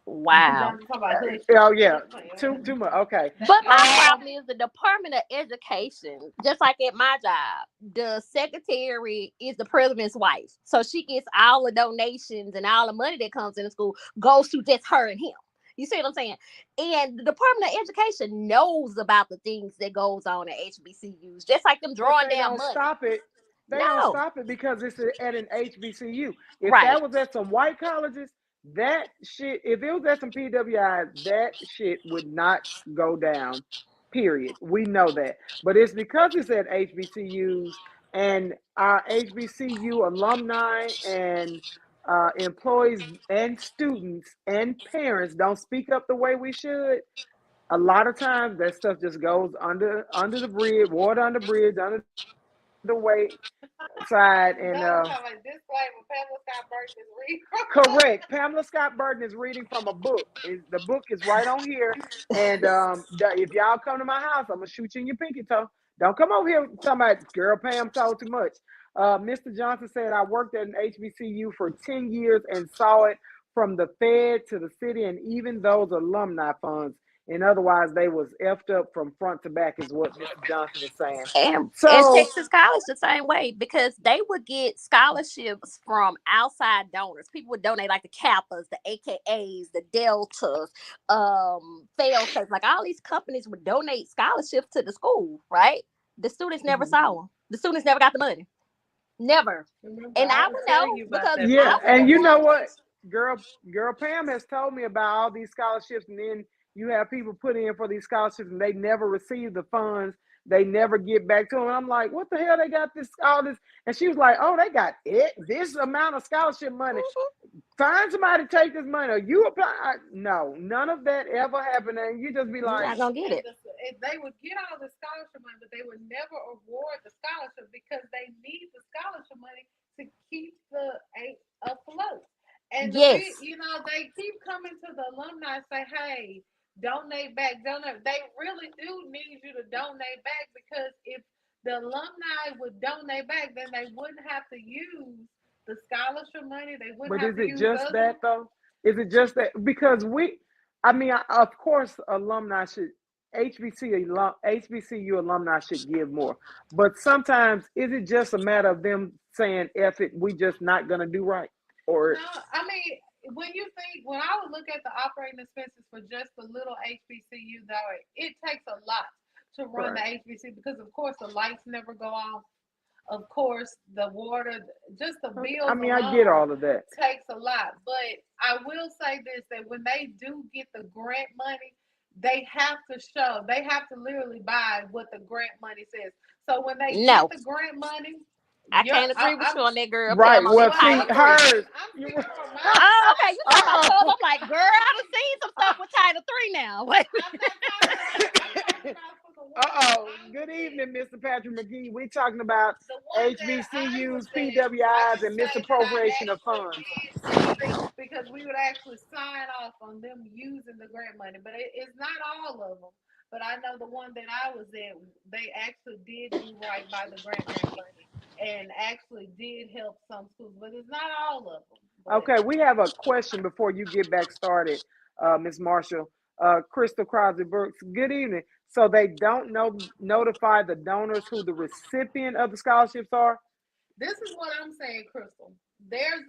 Wow. John talking about hush. Oh yeah, Just playing. too much. Okay. But my Um, problem is the Department of Education, just like at my job, the secretary is the president's wife. So she gets all the donations and all the money that comes in the school goes to just her and him. You see what I'm saying? And the Department of Education knows about the things that goes on at HBCUs, just like them but drawing they down don't money. stop it. They don't No. stop it because it's at an HBCU. If Right. that was at some white colleges, that shit, if it was at some PWIs, that shit would not go down. Period. We know that. But it's because it's at HBCUs and our HBCU alumni and employees and students and parents don't speak up the way we should. A lot of times that stuff just goes under the bridge, water under the bridge, under the way side, and John talking about disclaimer. Pamela Scott Burton is reading. correct. Pamela Scott Burton is reading from a book. The book is right on here. And if y'all come to my house, I'm gonna shoot you in your pinky toe. Don't come over here talking about girl Pam told too much. Mr. Johnson said I worked at an HBCU for 10 years and saw it from the Fed to the city and even those alumni funds. And otherwise, they was effed up from front to back, is what Mr. Johnson is saying. And So Texas College the same way because they would get scholarships from outside donors. People would donate like the Kappas, the AKAs, the Deltas, Failsafes. Like all these companies would donate scholarships to the school, right? The students never mhm. saw them. The students never got the money. Never. Remember, And I I was would telling know you about because that Yeah, I book. was and the you know one. what, girl Pam has told me about all these scholarships, and then you have people put in for these scholarships, and they never receive the funds. They never get back to them. I'm like, what the hell? They got this all this, and she was like, oh, they got this amount of scholarship money. find somebody to take this money, or you apply. No, none of that ever happened, and you just be You're like, not gonna get it. And they would get all the scholarship money, but they would never award the scholarship because they need the scholarship money to keep the eight afloat. And Yes. they keep coming to the alumni and say, "Hey, donate back, donate." They really do need you to donate back because if the alumni would donate back, then they wouldn't have to use the scholarship money. They wouldn't but have is to it use just other. that though? Is it just that? Because I mean, of course, alumni should. HBCU alumni should give more, but sometimes is it just a matter of them saying, "F it, we just not gonna do right," or No, I mean, when I would look at the operating expenses for just the little HBCU, though, it takes a lot to run the right? HBCU because, of course, the lights never go off. Of course, the water, just the I bills mean, I get alone all of that. takes a lot. But I will say this that when they do get the grant money, they have to literally buy what the grant money says. So when they get No, the grant money, I yeah, can't agree with I'm you on that, girl. Right. Pam, on Well, that well, I see, agree. hers. I'm You, speaking for Oh, myself. okay. You talking about Cub? uh-oh. I'm like, girl, I done seen some stuff with Title III now. Wait. I'm not talking about. I'm talking about for the ones that Uh-oh. I was Good in. evening, Mr. Patrick McGee. We're talking about The one that I was HBCUs, in, I PWIs, can and say that I misappropriation of actually funds. did see because we would actually sign off on them using the grant money, but it's not all of them. But I know the one that I was in, they actually did do right by the grant money and actually did help some schools, but it's not all of them. But Okay, we have a question before you get back started, Ms. Marshall. Crystal Crosby Brooks, good evening. So they don't notify the donors who the recipient of the scholarships are? this is what I'm saying, Crystal. There's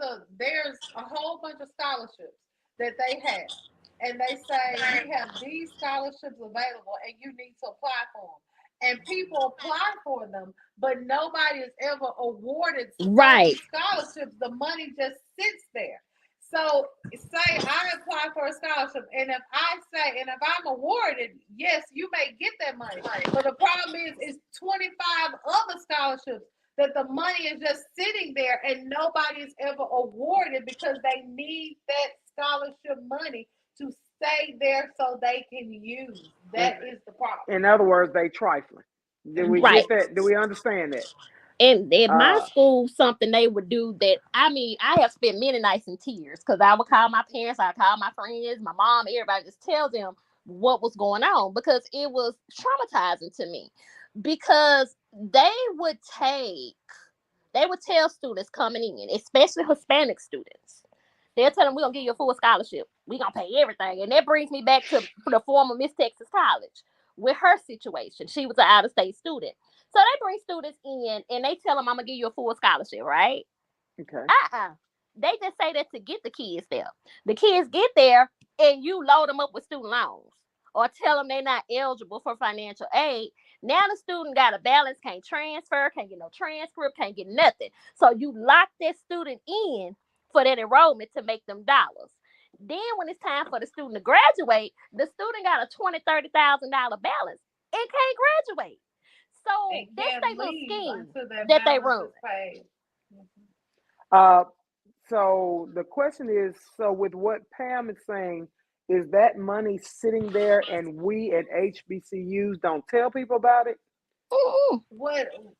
a whole bunch of scholarships that they have, and they say we have these scholarships available, and you need to apply for them. And people apply for them, but nobody is ever awarded Right. those scholarships. The money just sits there. So say I apply for a scholarship, and if I'm awarded, yes, you may get that money. But the problem is, it's 25 other scholarships that the money is just sitting there and nobody is ever awarded because they need that scholarship money to stay there so they can use. In, That is the problem. in other words, they trifling. Do we Right. get that? Do we understand that? And in my Uh, school, something they would do that I mean, I have spent many nights in tears because I would call my parents, I call my friends, my mom, everybody, just tell them what was going on because it was traumatizing to me. Because they would tell students coming in, especially Hispanic students. They'll tell them we're gonna give you a full scholarship. We're gonna pay everything. And that brings me back to the former Miss Texas College with her situation. She was an out-of-state student. So they bring students in and they tell them I'm gonna give you a full scholarship, right? okay. They just say that to get the kids there. The kids get there and you load them up with student loans or tell them they're not eligible for financial aid. Now the student got a balance, can't transfer, can't get no transcript, can't get nothing. So you lock that student in for that enrollment to make them dollars. Then when it's time for the student to graduate, the student got a $20,000-$30,000 balance and can't graduate. So And that's their can't little leave scheme until that that they balance run. is paid. Uh, so the question is, so with what Pam is saying, is that money sitting there and we at HBCUs don't tell people about it? Mm-mm.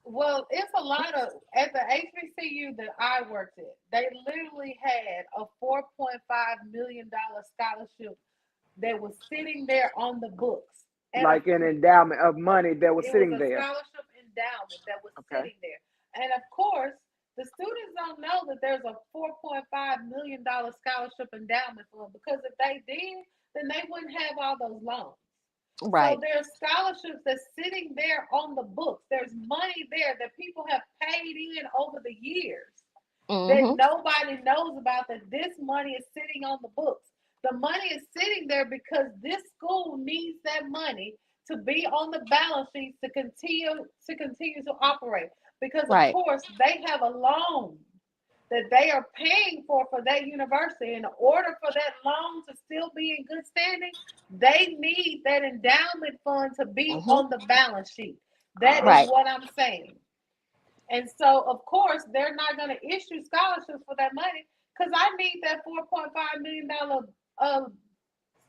Well, it's a lot of at the HBCU that I worked at. They literally had a $4.5 million scholarship that was sitting there on the books, and Like an endowment of money that was it was sitting a there. scholarship endowment that was Okay. sitting there. And of course, the students don't know that there's a $4.5 million scholarship endowment fund because if they did, then they wouldn't have all those loans. So Right. there's scholarships that's sitting there on the books. There's money there that people have paid in over the years that Mm-hmm. nobody knows about, that this money is sitting on the books. The money is sitting there because this school needs that money to be on the balance sheets to continue to operate. Because of Right. course they have a loan that they are paying for that university. In order for that loan to still be in good standing, they need that endowment fund to be Mm-hmm. on the balance sheet. That is Right. what I'm saying. And so, of course, they're not going to issue scholarships for that money because I need that $4.5 million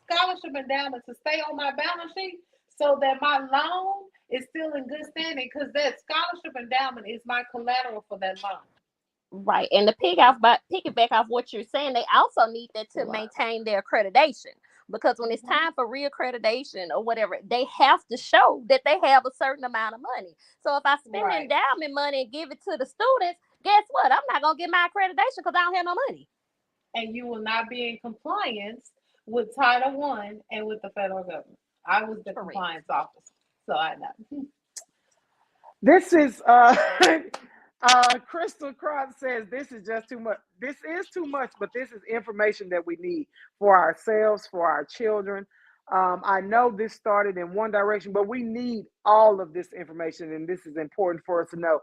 scholarship endowment to stay on my balance sheet so that my loan is still in good standing because that scholarship endowment is my collateral for that loan. Right. And to piggyback off what you're saying, they also need that to maintain their accreditation. Because when it's time for reaccreditation or whatever, they have to show that they have a certain amount of money. So if I spend endowment money and give it to the students, guess what? I'm not going to get my accreditation because I don't have no money. And you will not be in compliance with Title I and with the federal government. I was the compliance officer, so I know. This is Crystal Crotch says this is just too much. This is too much, but this is information that we need for ourselves, for our children. I know this started in one direction, but we need all of this information, and this is important for us to know.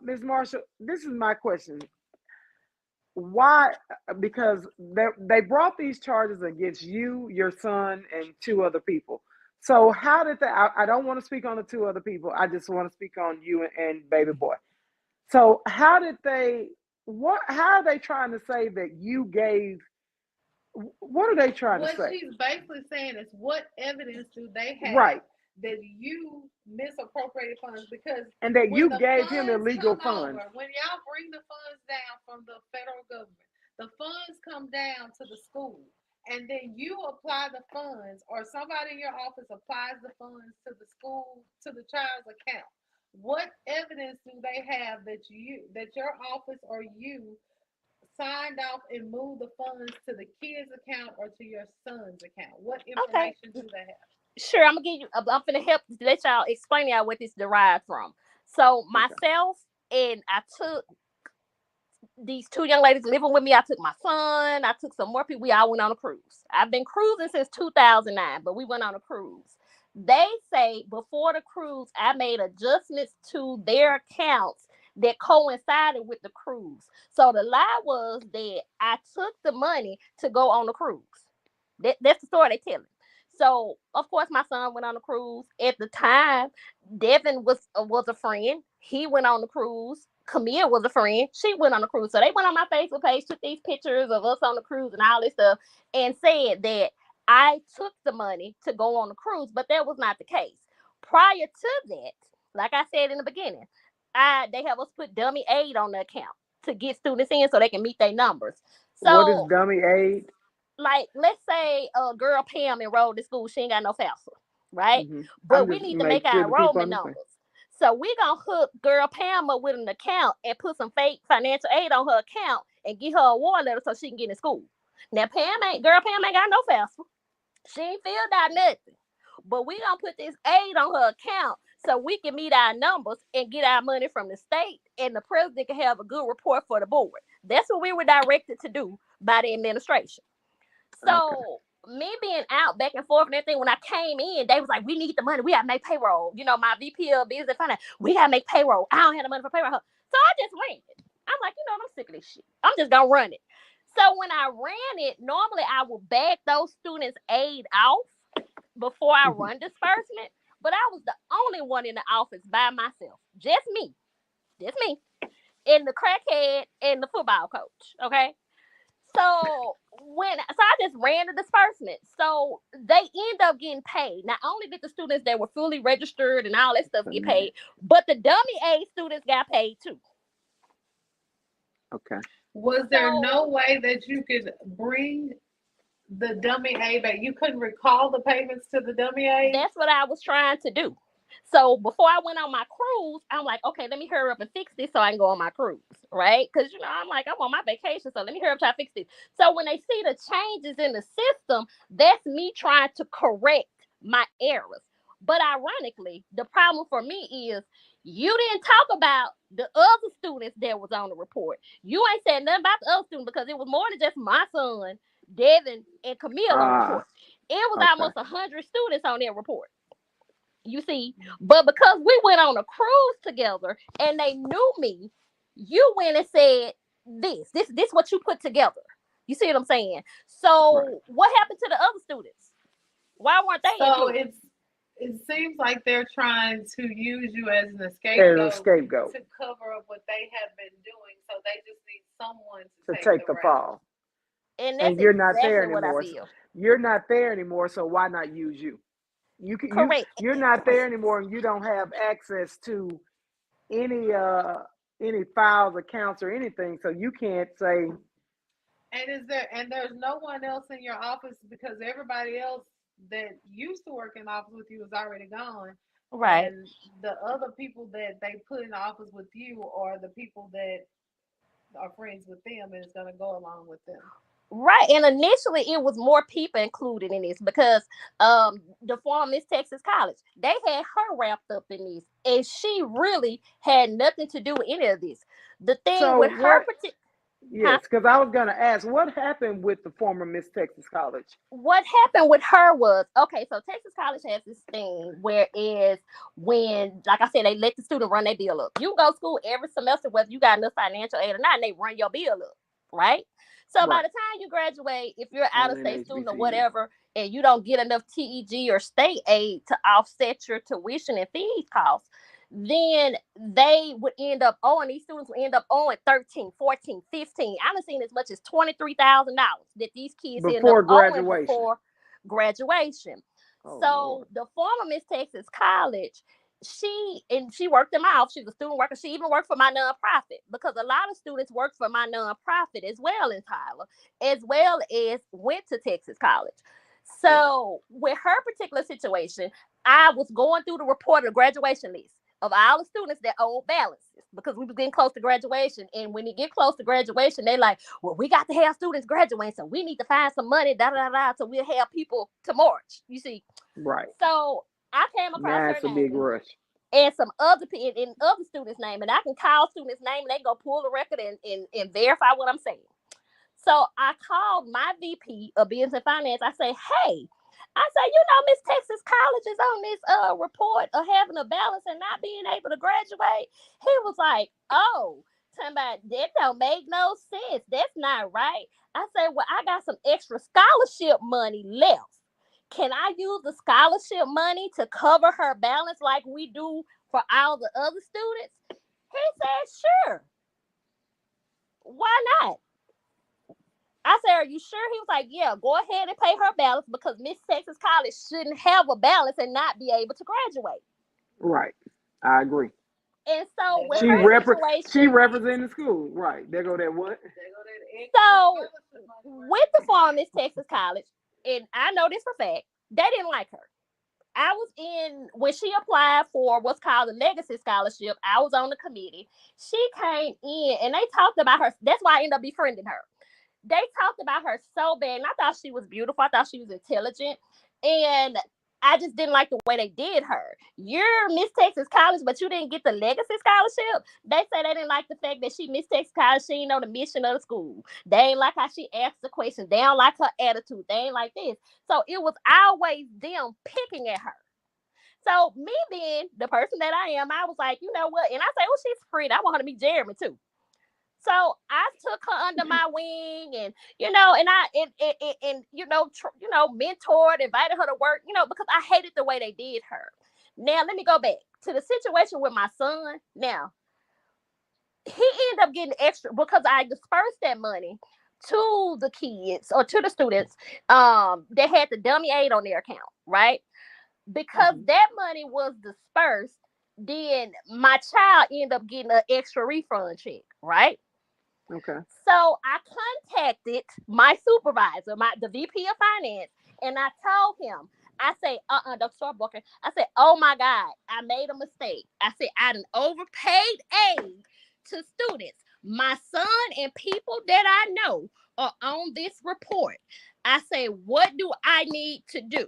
Ms. Marshall, this is my question. Why? Because they brought these charges against you, your son, and 2 other people. So how did they? I don't want to speak on the 2 other people. I just want to speak on you and baby boy. So how did they? How are they trying to say that you gave? What are they trying to say? What she's basically saying is, what evidence do they have that you misappropriated funds? Because and that you gave him illegal funds. When y'all bring the funds down from the federal government, the funds come down to the school, and then you apply the funds, or somebody in your office applies the funds to the school, to the child's account. What evidence do they have that your office or you signed off and moved the funds to the kid's account or to your son's account? What information do they have? Sure, I'm gonna help let y'all explain y'all what this derived from. So myself and I took these 2 young ladies living with me. I took my son. I took some more people. We all went on a cruise. I've been cruising since 2009, but we went on a cruise. They say before the cruise, I made adjustments to their accounts that coincided with the cruise. So the lie was that I took the money to go on the cruise. That's the story they telling. So of course my son went on the cruise. At the time, Devin was a friend. He went on the cruise. Camille was a friend. She went on the cruise. So they went on my Facebook page, took these pictures of us on the cruise and all this stuff, and said that I took the money to go on the cruise, but that was not the case. Prior to that, like I said in the beginning, they have us put dummy aid on the account to get students in so they can meet their numbers. So what is dummy aid? Like, let's say girl Pam enrolled in school, she ain't got no FAFSA, right? But we need to make our enrollment numbers. So we gonna hook girl Pam up with an account and put some fake financial aid on her account and get her a award letter so she can get in school. Now Pam ain't got no FAFSA. She ain't filled out nothing. But we gonna put this aid on her account so we can meet our numbers and get our money from the state, and the president can have a good report for the board. That's what we were directed to do by the administration. So me being out back and forth and everything, when I came in, they was like, we need the money. We gotta make payroll. You know, my VP of business finance, we gotta make payroll. I don't have the money for payroll. So I just ran it. I'm like, I'm sick of this shit. I'm just gonna run it. So when I ran it, normally I would back those students' aid off before I run disbursement. But I was the only one in the office by myself. Just me. And the crackhead and the football coach. Okay. So I just ran the disbursement. So they end up getting paid. Not only did the students that were fully registered and all that stuff get paid, but the dummy aid students got paid too. Okay. Was there no way that you could bring the dummy aid back? You couldn't recall the payments to the dummy aid? That's what I was trying to do. So before I went on my cruise, I'm like, okay, let me hurry up and fix this so I can go on my cruise, right? Because, I'm like, I'm on my vacation, so let me hurry up and try to fix this. So when they see the changes in the system, that's me trying to correct my errors. But ironically, the problem for me is you didn't talk about the other students that was on the report. You ain't said nothing about the other students because it was more than just my son, Devin, and Camille on the report. It was almost 100 students on that report. You see, but because we went on a cruise together and they knew me, you went and said this what you put together. You see what I'm saying? So what happened to the other students? Why weren't they? So it seems like they're trying to use you as an As a scapegoat scapegoat to cover up what they have been doing. So they just need someone to to take take the the reins. fall. And that's And you're not there exactly what I anymore. feel. You're not there anymore, so why not use you? Correct. You're not there anymore, and you don't have access to any files, accounts, or anything. So you can't say And there's no one else in your office because everybody else that used to work in the office with you is already gone. Right. And the other people that they put in the office with you are the people that are friends with them and is gonna go along with them. Right. And initially it was more people included in this because the former Miss Texas College, they had her wrapped up in this. And she really had nothing to do with any of this. The thing so. with her What? huh? Yes, because I was going to ask what happened with the former Miss Texas College. What happened with her was okay, so Texas College has this thing where is when, like I said, they let the student run their bill up. You go to school every semester, whether you got enough financial aid or not, and they run your bill up, right? So by Right the time you graduate, if you're out on of state student or NHBCU. whatever, and you don't get enough TEG or state aid to offset your tuition and fees costs, then they would end up owing, these students would end up owing 13, 14, 15. I've seen as much as $23,000 that these kids end up Before owing graduation. before graduation. Oh So Lord. the former Miss Texas College, she worked them out. She was a student worker. She even worked for my nonprofit because a lot of students work for my nonprofit as well in Tyler, as well as went to Texas College. Right. So with her particular situation, I was going through the report of the graduation list of all the students that owed balances because we were getting close to graduation. And when you get close to graduation, they like, well, we got to have students graduate, so we need to find some money, da da da, so we'll have people to march. You see, Right. so I came across Now her it's a big name rush. and some other people in other students' name, and I can call students' name and they go pull the record and verify what I'm saying. So I called my VP of Business and Finance. I say, hey, I say, Miss Texas College is on this report of having a balance and not being able to graduate. He was like, oh, talking about that don't make no sense. That's not right. I said, well, I got some extra scholarship money left. Can I use the scholarship money to cover her balance like we do for all the other students? He said, sure. Why not? I said, are you sure? He was like, yeah, go ahead and pay her balance because Miss Texas College shouldn't have a balance and not be able to graduate. Right. I agree. And so There with go She her that. she situation, representing the school. Right. There go that what? There go that extra so scholarship money with right the former Miss Texas College, and I know this for a fact, they didn't like her. I was in when she applied for what's called the Legacy Scholarship. I was on the committee. She came in and they talked about her. That's why I ended up befriending her. They talked about her so bad, and I thought she was beautiful. I thought she was intelligent, and I just didn't like the way they did her. You're Miss Texas College, but you didn't get the Legacy Scholarship. They say they didn't like the fact that she Miss Texas College. She didn't know the mission of the school. They ain't like how she asked the questions. They don't like her attitude. They ain't like this. So it was always them picking at her. So me being the person that I am, I was like, you know what? And I say, oh, she's pretty. I want her to meet Jeremy too. So I took her under my wing, and and I and mentored, invited her to work, because I hated the way they did her. Now let me go back to the situation with my son. Now he ended up getting extra because I dispersed that money to the kids or to the students that had the dummy aid on their account, right? Because Mhm. that money was dispersed, then my child ended up getting an extra refund check, right? Okay. So I contacted my supervisor, the VP of finance, and I told him, I say, Dr. Starbucker, I said, oh my God, I made a mistake. I said, I done overpaid aid to students. My son and people that I know are on this report. I say, what do I need to do?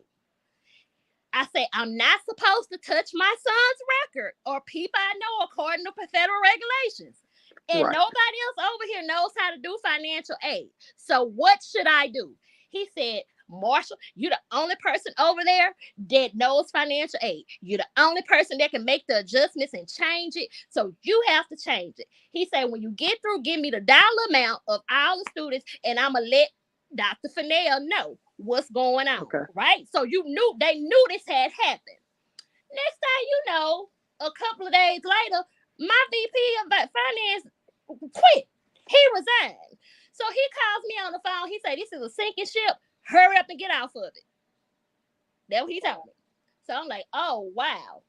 I say, I'm not supposed to touch my son's record or people I know according to federal regulations. And Right. nobody else over here knows how to do financial aid. So what should I do? He said, Marshall, you're the only person over there that knows financial aid. You're the only person that can make the adjustments and change it. So you have to change it. He said, when you get through, give me the dollar amount of all the students, and I'm going to let Dr. Fennell know what's going on, Okay. right? So they knew this had happened. Next thing you know, a couple of days later, my VP of finance quit. He resigned. So he calls me on the phone. He said, "This is a sinking ship. Hurry up and get off of it." That's what he told me. So I'm like, "Oh, wow."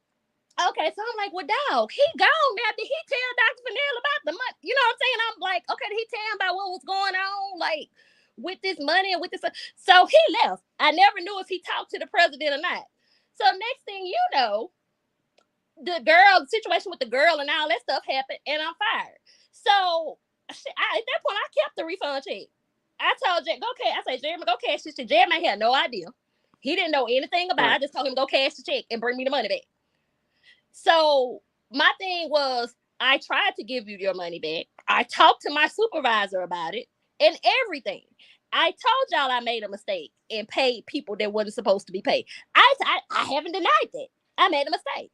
Okay, so I'm like, "Well, dog, he gone now. Did he tell Dr. Fennell about the money?" You know what I'm saying? I'm like, "Okay, did he tell him about what was going on, like with this money and with this?" So he left. I never knew if he talked to the president or not. So next thing you know, the situation with the girl and all that stuff happened, and I'm fired. So at that point, I kept the refund check. I told Jack, I said, "Jeremy, go cash this check." Jeremy had no idea. He didn't know anything about it. Right. I just told him, "Go cash the check and bring me the money back." So my thing was, I tried to give you your money back. I talked to my supervisor about it and everything. I told y'all I made a mistake and paid people that wasn't supposed to be paid. I haven't denied that. I made a mistake.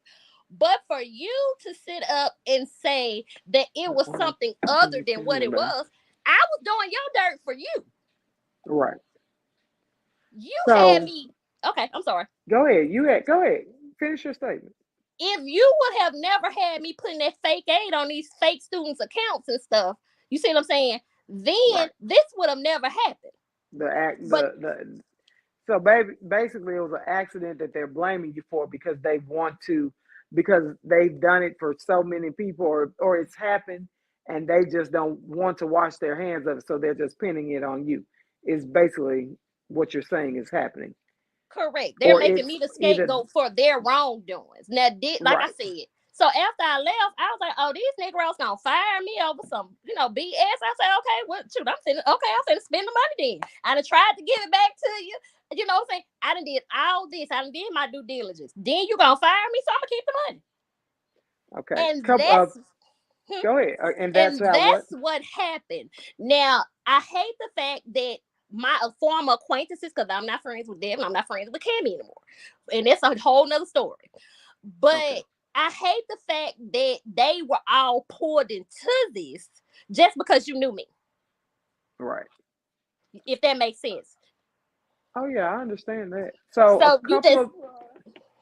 But for you to sit up and say that it was something other than what it was, I was doing your dirt for you. Right. You had me. Okay, I'm sorry. Go ahead. Go ahead. Finish your statement. If you would have never had me putting that fake aid on these fake students' accounts and stuff, you see what I'm saying? Then this would have never happened. So basically, it was an accident that they're blaming you for because they want to, because they've done it for so many people, or it's happened, and they just don't want to wash their hands of it, so they're just pinning it on you. Is basically what you're saying is happening. Correct. They're making me the scapegoat for their wrongdoings. Now, I said, so after I left, I was like, "Oh, these Negroes gonna fire me over some, BS." I said, "Okay, well, shoot, I'm finna spend the money then. I done tried to give it back to you. You know what I'm saying? I done did all this. I done did my due diligence. Then you gonna fire me, so I'm gonna keep the money." Okay. And that's go ahead. And that's what happened. Now, I hate the fact that my former acquaintances, because I'm not friends with them, I'm not friends with Cammy anymore, and that's a whole nother story. But I hate the fact that they were all poured into this just because you knew me. Right. If that makes sense. Oh yeah, I understand that. So go ahead.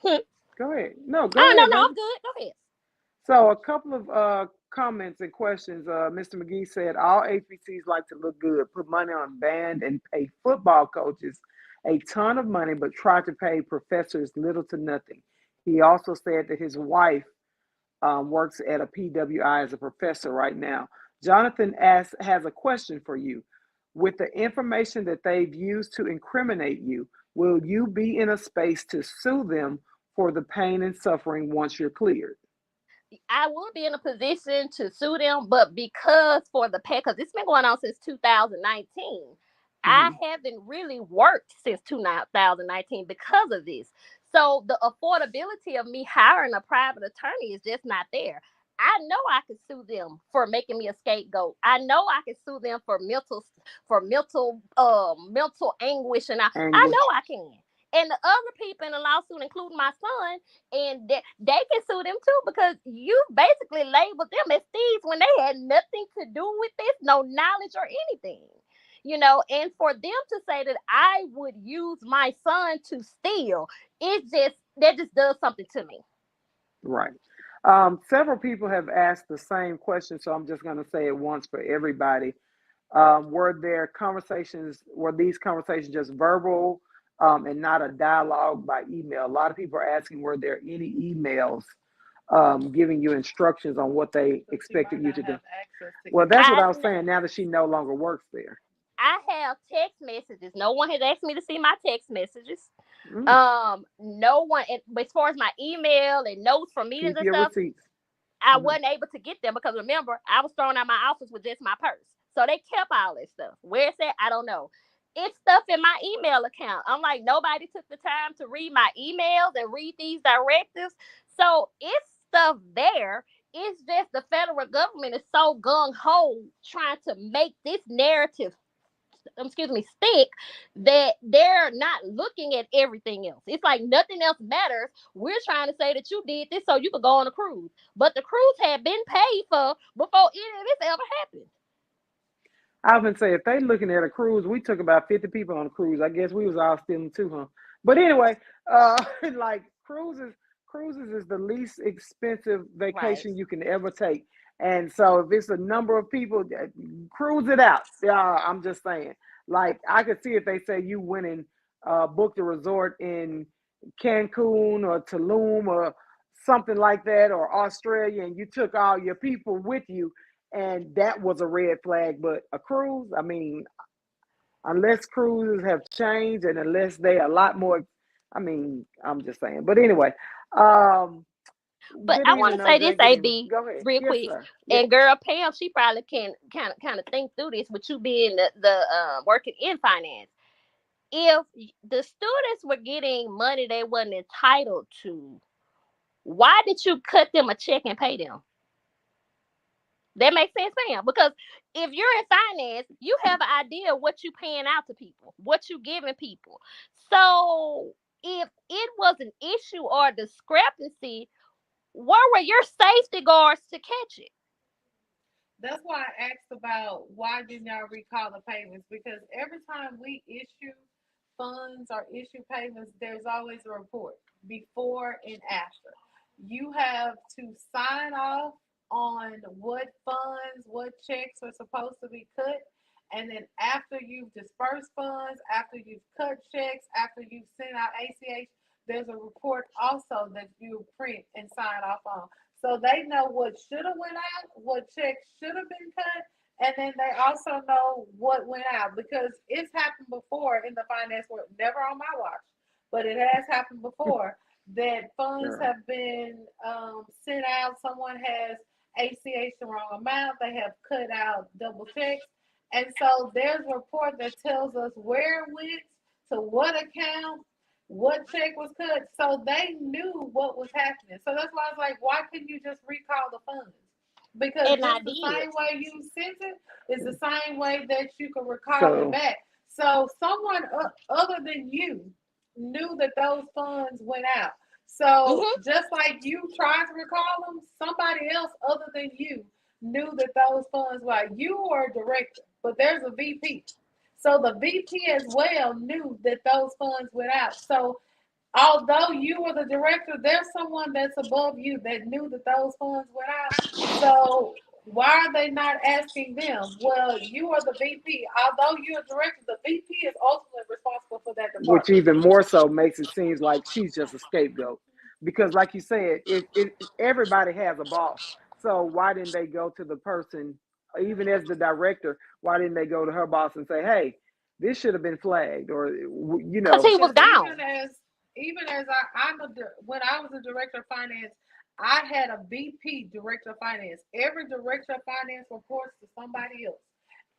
No, go ahead. No, I'm good. Go ahead. So a couple of comments and questions. Mr. McGee said all APCs like to look good, put money on band and pay football coaches a ton of money, but try to pay professors little to nothing. He also said that his wife works at a PWI as a professor right now. Jonathan has a question for you. With the information that they've used to incriminate you, will you be in a space to sue them for the pain and suffering once you're cleared? I would be in a position to sue them, but because it's been going on since 2019, I haven't really worked since 2019 because of this. So the affordability of me hiring a private attorney is just not there. I know I could sue them for making me a scapegoat. I know I could sue them for mental anguish, and I know I can. And the other people in the lawsuit, including my son, and they can sue them too, because you basically labeled them as thieves when they had nothing to do with this, no knowledge or anything. And for them to say that I would use my son to steal, that just does something to me. Right. Several people have asked the same question, so I'm just going to say it once for everybody. Were these conversations just verbal and not a dialogue by email? A lot of people are asking, were there any emails giving you instructions on what they expected you to do? Well, that's what I was saying, now that she no longer works there. I have text messages. No one has asked me to see my text messages. No one, as far as my email and notes from meetings and stuff, receipts. I wasn't able to get them because, remember, I was thrown out my office with just my purse. So they kept all that stuff. Where it's at, I don't know. It's stuff in my email account. I'm like, nobody took the time to read my emails and read these directives. So it's stuff there. It's just the federal government is so gung-ho trying to make this narrative stick, that they're not looking at everything else. It's like nothing else matters. We're trying to say that you did this so you could go on a cruise, but the cruise had been paid for before any of this ever happened. I was gonna say, if they looking at a cruise, we took about 50 people on a cruise. I guess we was all stealing too, huh? But anyway, like cruises Cruises is the least expensive Right. vacation you can ever take. And so if it's a number of people, cruise it out. Yeah, I'm just saying. Like I could see if they say you went and booked a resort in Cancun or Tulum or something like that, or Australia, and you took all your people with you, and that was a red flag. But a cruise, I mean, unless cruises have changed and unless they are a lot more, I mean, I'm just saying. But anyway, um, But good I want evening, to say this, OJ. Good evening. AB, Go ahead. real Yes, quick. sir. Yes. And girl, Pam, she probably can kind of think through this with you being the working in finance. If the students were getting money they wasn't entitled to, why did you cut them a check and pay them? That makes sense, Pam. Because if you're in finance, you have an idea of what you paying out to people, what you giving people. So if it was an issue or a discrepancy, where were your safety guards to catch it? That's why I asked about why didn't y'all recall the payments? Because every time we issue funds or issue payments, there's always a report before and after. You have to sign off on what funds, what checks are supposed to be cut. And then after you've dispersed funds, after you've cut checks, after you've sent out ACH, there's a report also that you print and sign off on. So they know what should have went out, what checks should have been cut, and then they also know what went out because it's happened before in the finance world, never on my watch, but it has happened before that funds Yeah. have been sent out. Someone has ACH the wrong amount. They have cut out double checks, and so there's a report that tells us where it went to what account what check was cut, so they knew what was happening. So that's why I was like, why couldn't you just recall the funds? Because And I just the did. same way you sent it is the same way that you can recall it So, back. So someone other than you knew that those funds went out. So Hmm. just like you tried to recall them, somebody else other than you knew that those funds were out. You were a director, but there's a VP. So the VP as well knew that those funds went out. So although you were the director, there's someone that's above you that knew that those funds went out. So why are they not asking them? Well, you are the VP. Although you're a director, the VP is ultimately responsible for that which department. even more so makes it seem like she's just a scapegoat, because, like you said, it everybody has a boss. So why didn't they go to the person, even as the director? Why didn't they go to her boss and say, "Hey, this should have been flagged," or you Cause know, he was Because gone. even as when I was a director of finance, I had a VP director of finance. Every director of finance reports to somebody else.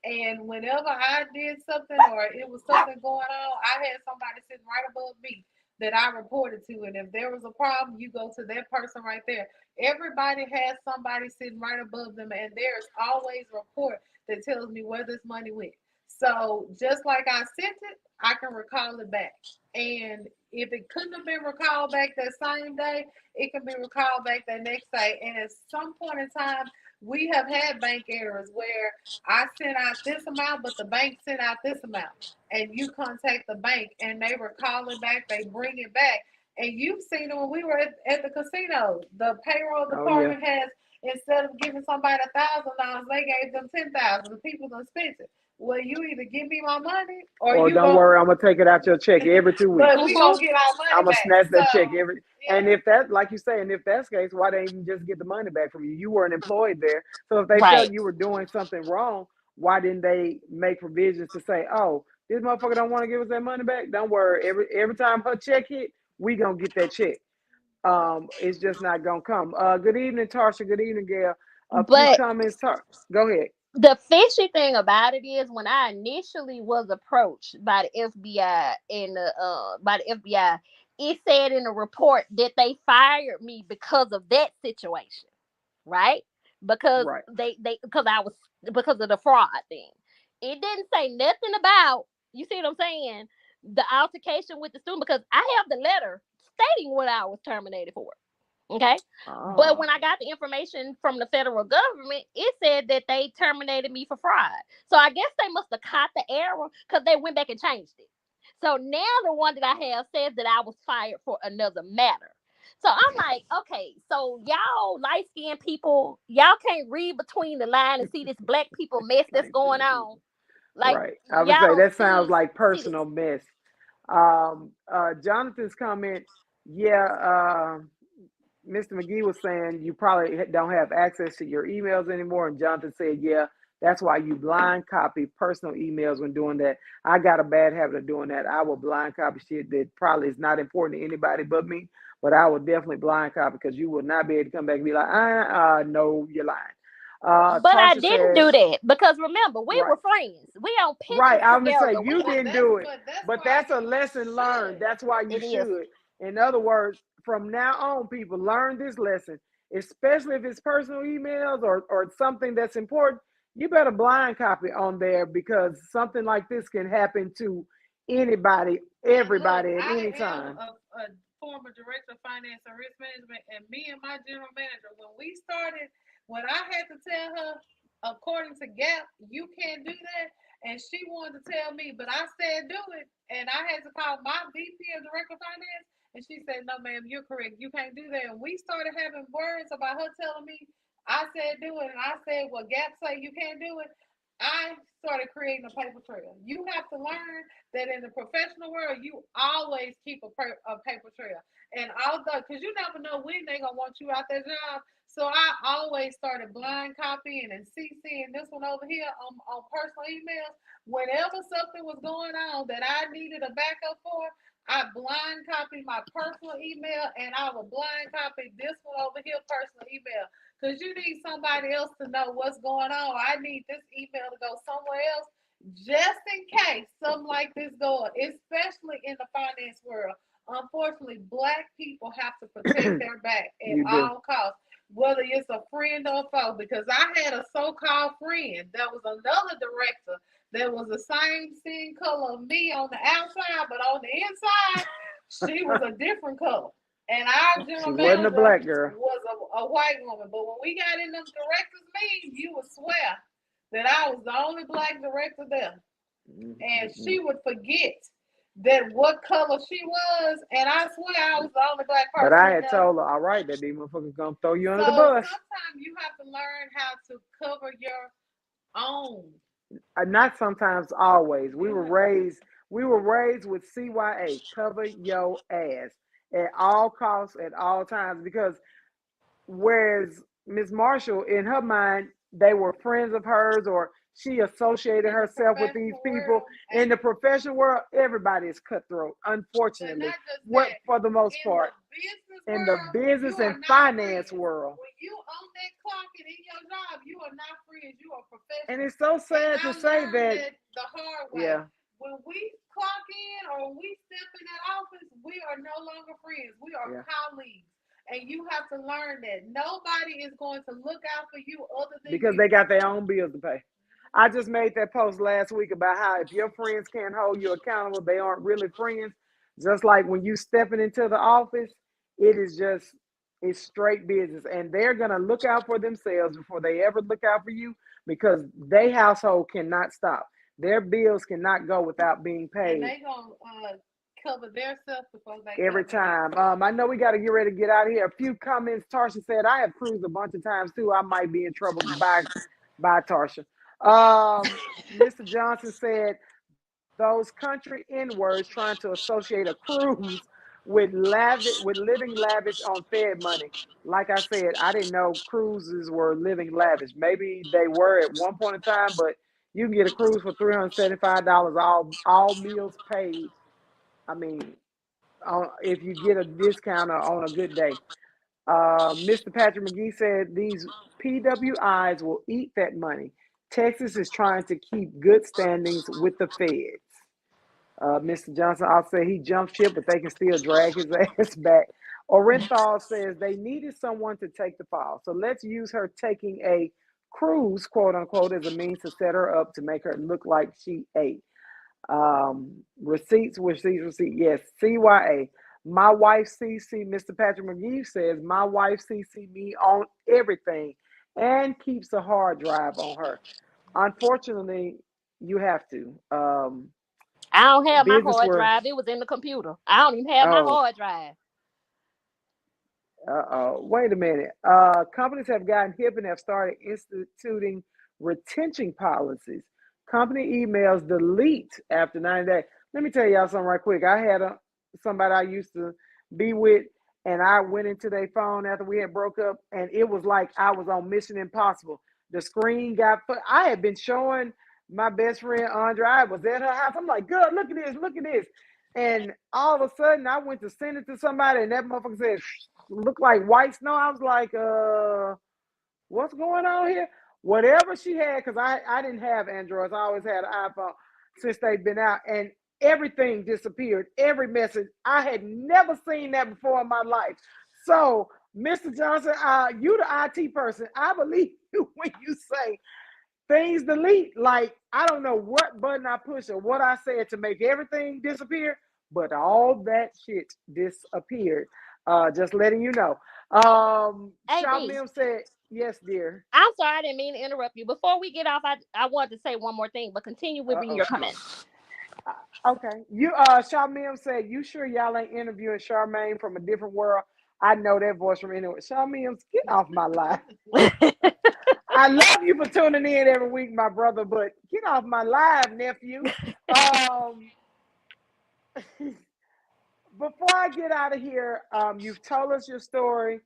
And whenever I did something or it was something going on, I had somebody sitting right above me that I reported to. And if there was a problem, you go to that person right there. Everybody has somebody sitting right above them, and there's always a report that tells me where this money went. So just like I sent it, I can recall it back. And if it couldn't have been recalled back that same day, it can be recalled back that next day. And at some point in time, we have had bank errors where I sent out this amount, but the bank sent out this amount. And you contact the bank and they recall it back, they bring it back. And you've seen it when we were at the casino. The payroll oh yeah, department has, instead of giving somebody $1,000, they gave them 10,000. The people done spent it. Well, you either give me my money or or you don't go, worry, I'm gonna take it out your check every 2 weeks. but we Hmm. gonna get our I'm money gonna back. snatch that check So every. And yeah, if that, like you say, and if that's the case, why they even just get the money back from you? You weren't employed there, so if they felt Right. you were doing something wrong, why didn't they make provisions to say, "Oh, this motherfucker don't want to give us that money back. Don't worry. Every time her check hit, we gonna get that check. It's just not gonna come." Good evening, Tarsha. Good evening, Gail. A few But comments. Go ahead. the fishy thing about it is when I initially was approached by the FBI and by the FBI, it said in the report that they fired me because of that situation, right? Because Right. they because I was because of the fraud thing. It didn't say nothing about, you see what I'm saying, the altercation with the student, because I have the letter stating what I was terminated for. Okay. But Ah. when I got the information from the federal government, it said that they terminated me for fraud. So I guess they must have caught the error because they went back and changed it. So now the one that I have says that I was fired for another matter. So I'm like, okay, so y'all light skinned people, y'all can't read between the line and see this black people mess that's Like going seeing on. people. Like Right. I would y'all say don't that sounds like see this. personal mess. Jonathan's comment, yeah, Mr. McGee was saying you probably don't have access to your emails anymore. And Jonathan said, yeah, that's why you blind copy personal emails when doing that. I got a bad habit of doing that. I will blind copy shit that probably is not important to anybody but me, but I will definitely blind copy because you will not be able to come back and be like, no, you're lying. But I Tarsha didn't said, do that because remember, we right. were friends. We on Right. pictures I'm gonna say together. We you not didn't do it, but that's but why that's a you lesson learned. should. That's why you it is. should. In other words, from now on, people learn this lesson, especially if it's personal emails or something that's important. You better blind copy on there because something like this can happen to anybody, And look, everybody at I any am time. a former director of finance and risk management, and me and my general manager, when we started, when I had to tell her, according to Gap, you can't do that, and she wanted to tell me, but I said do it, and I had to call my VP of director of finance, and she said, no, ma'am, you're correct, you can't do that, and we started having words about her telling me, I said do it, and I said, well, Gap say you can't do it. I started creating a paper trail. You have to learn that in the professional world, you always keep a paper trail. And although, because you never know when they're going to want you out that job. So I always started blind copying and CCing this one over here on personal emails. Whenever something was going on that I needed a backup for, I blind copied my personal email and I would blind copy this one over here, personal email. Because you need somebody else to know what's going on. I need this email to go somewhere else just in case something like this goes, especially in the finance world. Unfortunately, black people have to protect their back at You do. all costs, whether it's a friend or a foe. Because I had a so-called friend that was another director that was the same skin color of me on the outside, but on the inside, she was a different color. And our She general wasn't a manager black girl. was a white woman. But when we got in them directors' meetings, you would swear that I was the only black director there. And Mm-hmm. she would forget that what color she was, and I swear I was the only black But person I in had there. told her, all right, that these motherfuckers gonna throw you under the So bus. sometimes you have to learn how to cover your own. Not sometimes, always. We You were have, raised with CYA, cover your ass at all costs, at all times. Because whereas Miss Marshall, in her mind, they were friends of hers, or she associated in the herself with these professional people. world, In and the professional world, everybody is cutthroat, but unfortunately. not just What that, for the most in the part, business in the world, you business are and not finance friends. world. When you own that clock and in your job, you are not friends. You are And professionals. it's so And sad I to say learned that, that the hard way. yeah, When we clock in or we step in that office, we are no longer friends. We are yeah. colleagues. And you have to learn that nobody is going to look out for you other than Because you. they got their own bills to pay. I just made that post last week about how if your friends can't hold you accountable, they aren't really friends. Just like when you stepping into the office, it is just it's straight business, and they're gonna look out for themselves before they ever look out for you because their household cannot stop. Their bills cannot go without being And paid they going to cover their stuff before they every cover you. time. I know we got to get ready to get out of here. A few comments. Tarsha said I have cruised a bunch of times too. I might be in trouble. Bye, Tarsha. Mr. Johnson said those country N words trying to associate a cruise with living lavish on Fed money. Like I said, I didn't know cruises were living lavish. Maybe they were at one point in time, but you can get a cruise for $375, all meals paid. I mean, if you get a discount on a good day. Mr. Patrick McGee said these PWIs will eat that money. Texas is trying to keep good standings with the feds. Mr. Johnson, I'll say he jumped ship, but they can still drag his ass back. Orenthal says they needed someone to take the fall. So let's use her taking a cruise, quote unquote, as a means to set her up to make her look like she ate. Receipts. Yes, CYA. My wife CC, Mr. Patrick McGee says, my wife CC me on everything and keeps a hard drive on her. Unfortunately, you have to. I don't have my Business hard where, drive. It was in the computer. I don't even have my oh, hard drive. Uh-oh. Wait a minute. Companies have gotten hip and have started instituting retention policies. Company emails delete after 90 days. Let me tell y'all something right quick. I had somebody I used to be with, and I went into their phone after we had broke up, and it was like I was on Mission Impossible. The screen got put. I had been showing my best friend Andrea. I was at her house. I'm like, good, look at this, look at this. And all of a sudden, I went to send it to somebody, and that motherfucker said, looked like white snow. I was like, what's going on here? Whatever she had, because I didn't have Androids. I always had an iPhone since they've been out. And everything disappeared. Every message. I had never seen that before in my life. So, Mr. Johnson, you the IT person. I believe you when you say things delete. Like, I don't know what button I pushed or what I said to make everything disappear, but all that shit disappeared. Just letting you know. Shaw AB, Mim said, yes, dear. I'm sorry, I didn't mean to interrupt you. Before we get off, I wanted to say one more thing, but continue with Uh-oh. your comments. Okay. Shaw Mim said, you sure y'all ain't interviewing Charmaine from a different world? I know that voice from anywhere. Shaw Mims, get off my life. I love you for tuning in every week, my brother, but get off my live, nephew. Um, before I get out of here, you've told us your story.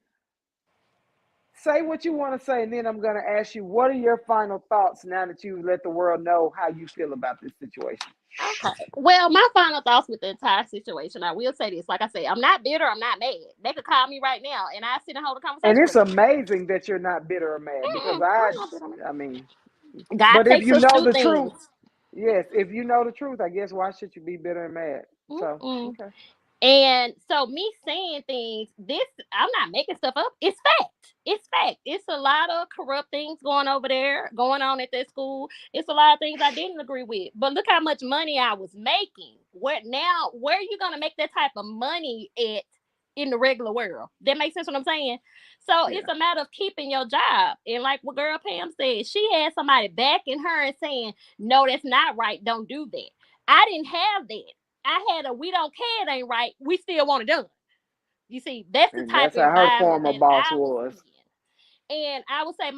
Say what you want to say, and then I'm going to ask you, what are your final thoughts now that you've let the world know how you feel about this situation? Okay. Well, my final thoughts with the entire situation, I will say this. Like I said, I'm not bitter. I'm not mad. They could call me right now, and I sit and hold a And conversation it's with them. amazing that you're not bitter or mad because I'm not bitter. I mean, God but if takes you us know through the truth, things. yes, if you know the truth, I guess why should you be bitter and mad? So, Mm-mm. okay. And so me saying things, this I'm not making stuff up. It's fact. It's fact. It's a lot of corrupt things going on at that school. It's a lot of things I didn't agree with. But look how much money I was making. Where are you gonna make that type of money at in the regular world? That makes sense what I'm saying? So Yeah. it's a matter of keeping your job. And like what girl Pam said, she had somebody backing her and saying, no, that's not right. Don't do that. I didn't have that. I had a we don't care, it ain't right. We still want it done. You see, that's the And type that's of how her environment former that boss I was was. in. And I would say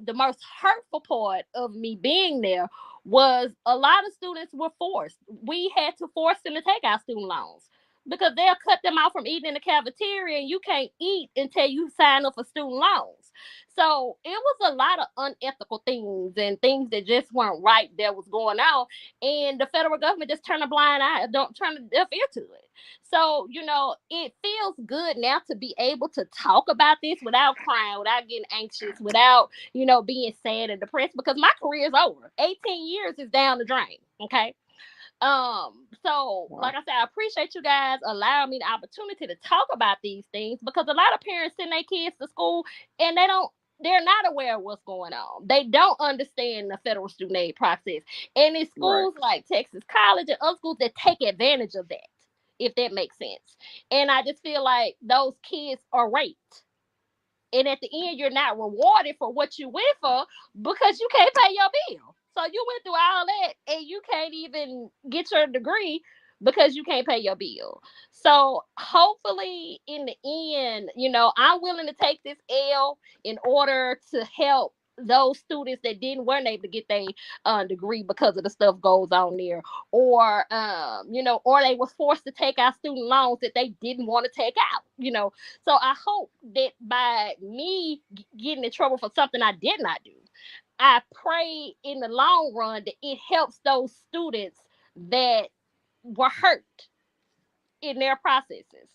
the most hurtful part of me being there was a lot of students were forced. We had to force them to take our student loans because they'll cut them out from eating in the cafeteria and you can't eat until you sign up for student loans. So it was a lot of unethical things and things that just weren't right that was going on. And the federal government just turned a blind eye, don't turn a deaf ear to it. So, it feels good now to be able to talk about this without crying, without getting anxious, without, being sad and depressed because my career is over. 18 years is down the drain. Okay. So like Wow. I said, I appreciate you guys allowing me the opportunity to talk about these things because a lot of parents send their kids to school and they're not aware of what's going on. They don't understand the federal student aid process. And in Right. schools like Texas College and other schools that take advantage of that, if that makes sense. And I just feel like those kids are raped. And at the end, you're not rewarded for what you went for because you can't pay your bill. So you went through all that and you can't even get your degree because you can't pay your bill. So hopefully in the end, I'm willing to take this L in order to help those students that weren't able to get their degree because of the stuff goes on there, or they were forced to take out student loans that they didn't want to take out. So I hope that by me getting in trouble for something I did not do, I pray in the long run that it helps those students that were hurt in their processes.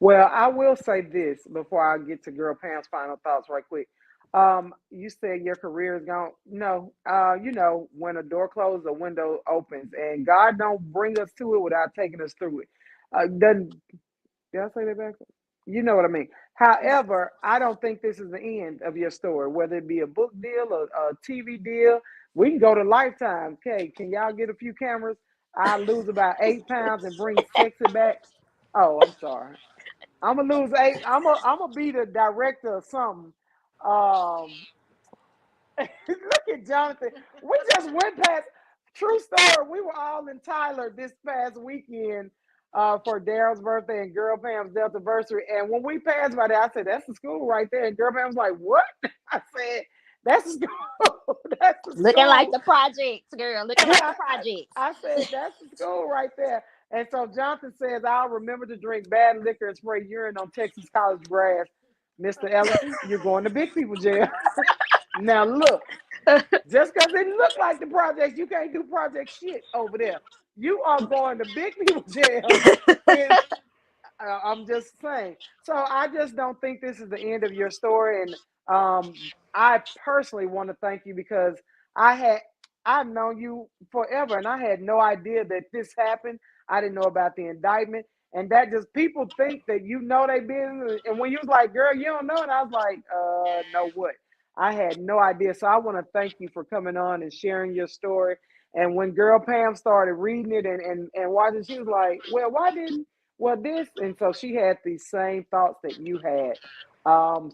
Well, I will say this before I get to Girl Pam's final thoughts right quick. You said your career is gone. No, when a door closes, a window opens, and God don't bring us to it without taking us through it. Doesn't Did I say that back? You know what I mean. However, I don't think this is the end of your story, whether it be a book deal or a TV deal. We can go to Lifetime. Okay, can y'all get a few cameras? I lose about 8 pounds and bring sexy back. Oh, I'm sorry. I'm gonna lose 8. I'm gonna be the director of something. Um, look at Jonathan. We just went past. True story. We were all in Tyler this past weekend. for Daryl's birthday and Girl Pam's Delta anniversary. And when we passed by there, I said, "That's the school right there." And Girl Pam was like, "What?" I said, "That's the school. That's the Looking like school." the projects, girl. Looking like the projects. I said, "That's the school right there." And so Jonathan says, "I'll remember to drink bad liquor and spray urine on Texas college grass." Mr. Ellis, you're going to big people jail. Now look, just because it look like the projects, you can't do project shit over there. You are going to big people jail. And, I'm just saying. So I just don't think this is the end of your story. And I personally want to thank you because I had I've known you forever, and I had no idea that this happened. I didn't know about the indictment, and that just people think that you know they business. And when you was like, "Girl, you don't know," and I was like, no, what?" I had no idea. So I want to thank you for coming on and sharing your story. And when Girl Pam started reading it and watching, she was like, "Well, why didn't this?" And so she had these same thoughts that you had.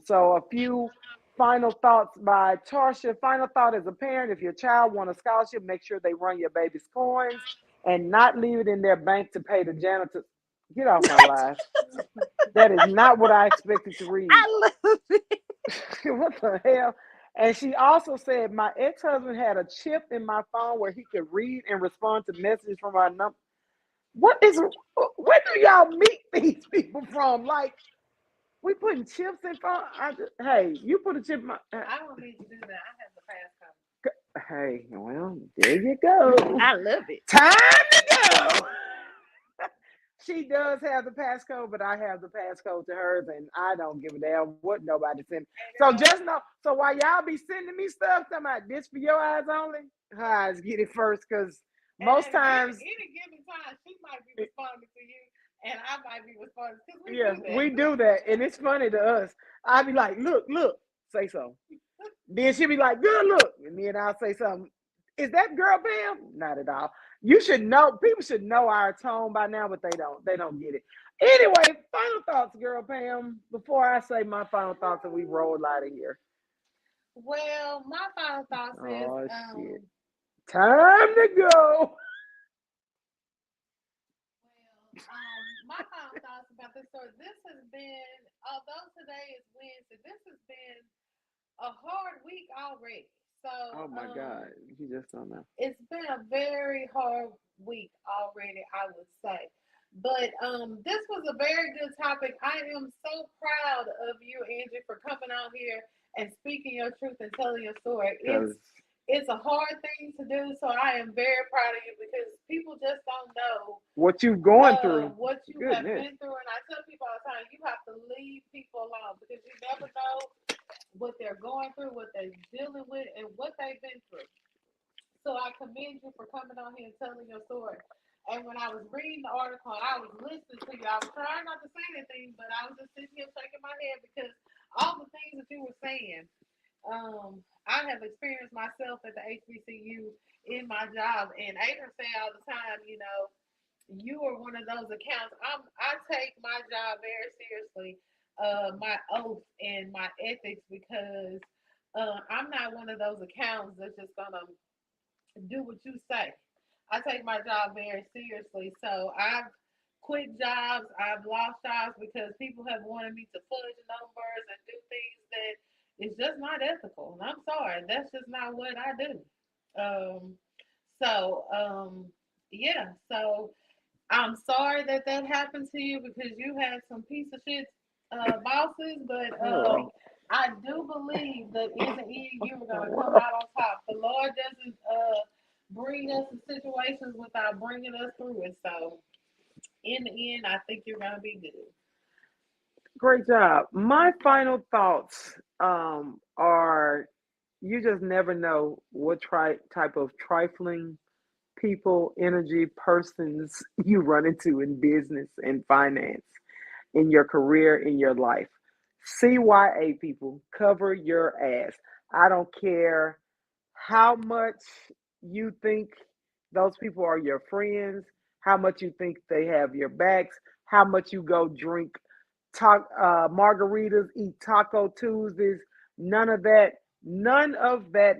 So a few final thoughts by Tarsha. Final thought as a parent: if your child wants a scholarship, make sure they run your baby's coins and not leave it in their bank to pay the janitor. Get off my life. That is not what I expected to read. I love it. What the hell? And she also said, "My ex-husband had a chip in my phone where he could read and respond to messages from our number." What is, where do y'all meet these people from? Like, we putting chips in phone? Hey, you put a chip in my, I don't need to do that. I have the passcode. hey, well, there you go. I love it. Time to go. She does have the passcode, but I have the passcode to hers, and I don't give a damn what nobody sent. So just know, so while y'all be sending me stuff, talking about this for your eyes only, her eyes get it first, because most times, any given time, she might be responding to you, and I might be responding because we do that, and it's funny to us. I'll be like, look, say so. Then she'll be like, "Good, look," and then I'll say something. Is that Girl Pam? Not at all. You should know. People should know our tone by now, but they don't. They don't get it. Anyway, final thoughts, Girl Pam. Before I say my final thoughts, and we roll out of here. Well, my final thoughts Oh is shit! Time to go. my final thoughts about this story. This has been, although today is Wednesday, this has been a hard week already. So, Oh my God! You just don't know. it's been a very hard week already, I would say. But this was a very good topic. I am so proud of you, Angie, for coming out here and speaking your truth and telling your story. Because It's a hard thing to do, so I am very proud of you because people just don't know what you've going through. what you have Goodness. been through. And I tell people all the time, you have to leave people alone because you never know what they're going through, what they're dealing with, and what they've been through. So I commend you for coming on here and telling your story. And when I was reading the article, I was listening to you. I was trying not to say anything, but I was just sitting here shaking my head because all the things that you were saying, I have experienced myself at the HBCU in my job. And Adrian say all the time, you are one of those accounts. I take my job very seriously, my oath and my ethics, because I'm not one of those accounts that's just gonna do what you say. I take my job very seriously. So I've quit jobs, I've lost jobs because people have wanted me to fudge numbers and do things that is just not ethical. And I'm sorry, that's just not what I do. Um, so yeah, so I'm sorry that that happened to you because you had some piece of shit bosses, but Girl. I do believe that in the end you were gonna come Well, out on top. The Lord doesn't bring us in situations without bringing us through it. So in the end, I think you're gonna be good. great job. My final thoughts are you just never know what type of trifling people, energy, persons you run into in business and finance, in your career, in your life. CYA people, cover your ass. I don't care how much you think those people are your friends, how much you think they have your backs, how much you go drink margaritas, eat Taco Tuesdays. None of that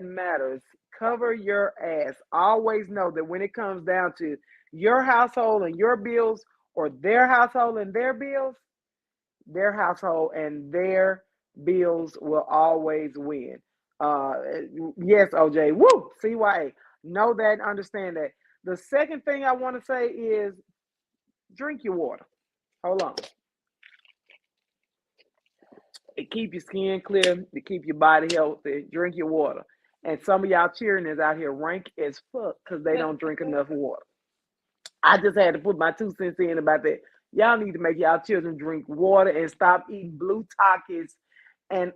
matters. Cover your ass. Always know that when it comes down to your household and your bills, or their household and their household and their bills will always win. Uh, yes, OJ. Woo! CYA. Know that, understand that. The second thing I want to say is drink your water. Hold on. It keep your skin clear, to keep your body healthy. Drink your water. And some of y'all cheering is out here rank as fuck because they don't drink enough water. I just had to put my 2 cents in about that. Y'all need to make y'all children drink water and stop eating blue Takis and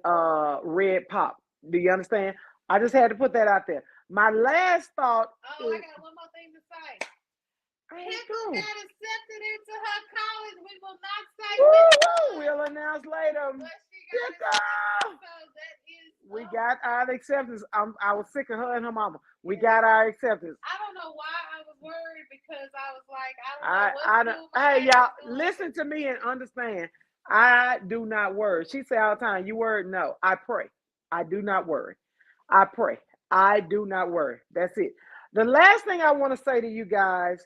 red pop. Do you understand? I just had to put that out there. My last thought Oh, I is got one more thing to say. I Pickle go. got accepted into her college. We will not say Woo, which woo. one, We'll announce later. but she got Pickle! accepted. So that is. We got our acceptance. I was sick of her and her mama. We got our acceptance. I don't know why I was worried because I was like, I don't know what school my Hey, baby y'all, is going listen to. to me and understand. I do not worry. She say all the time, you worry? No, I pray. I do not worry. I pray. I do not worry. That's it. The last thing I want to say to you guys,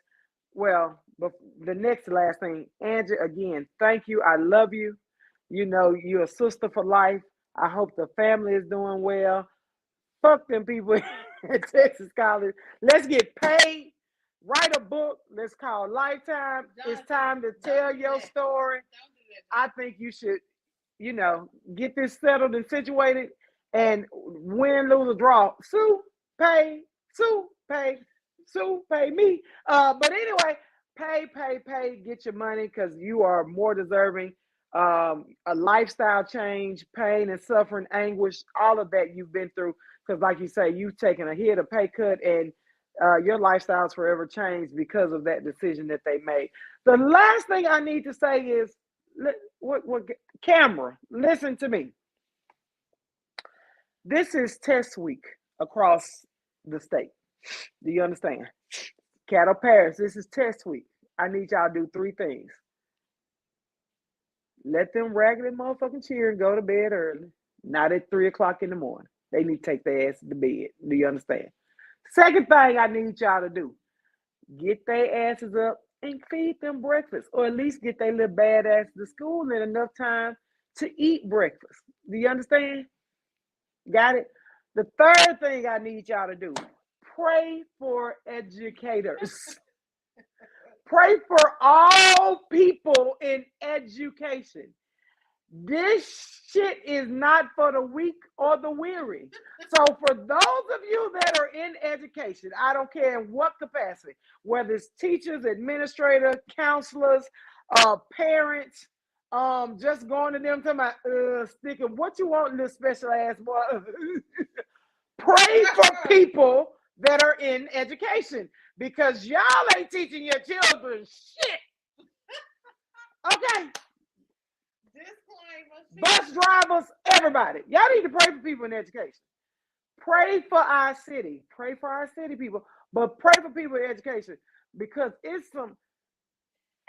well, the next last thing, Angie, again, thank you. I love you. You know, you're a sister for life. I hope the family is doing well. Fuck them people at Texas College. Let's get paid. Write a book. Let's call Lifetime. It's time to tell your story. Don't do that. I think you should, you know, get this settled and situated and win, lose, or draw. Sue, pay, Sue, pay me. But anyway, pay, get your money because you are more deserving. A lifestyle change, pain and suffering, anguish, all of that you've been through. Because, like you say, you've taken a hit, a pay cut, and your lifestyle's forever changed because of that decision that they made. The last thing I need to say is, what camera? Listen to me. This is test week across the state. Do you understand? Cattle Paris, this is test week. I need y'all to do 3 things. Let them raggedy motherfucking cheer and go to bed early. Not at 3 o'clock in the morning. They need to take their ass to bed. Do you understand? Second thing I need y'all to do, get their asses up and feed them breakfast, or at least get their little bad ass to school in enough time to eat breakfast. Do you understand? Got it? The third thing I need y'all to do, pray for educators. Pray for all people in education. This shit is not for the weak or the weary. So for those of you that are in education, I don't care in what capacity, whether it's teachers, administrators, counselors, parents, just going to them talking about sticking what you want in this special ass boy. Pray for people that are in education because y'all ain't teaching your children shit. Okay. Bus drivers, everybody. Y'all need to pray for people in education. Pray for our city. Pray for our city people. But pray for people in education because it's some.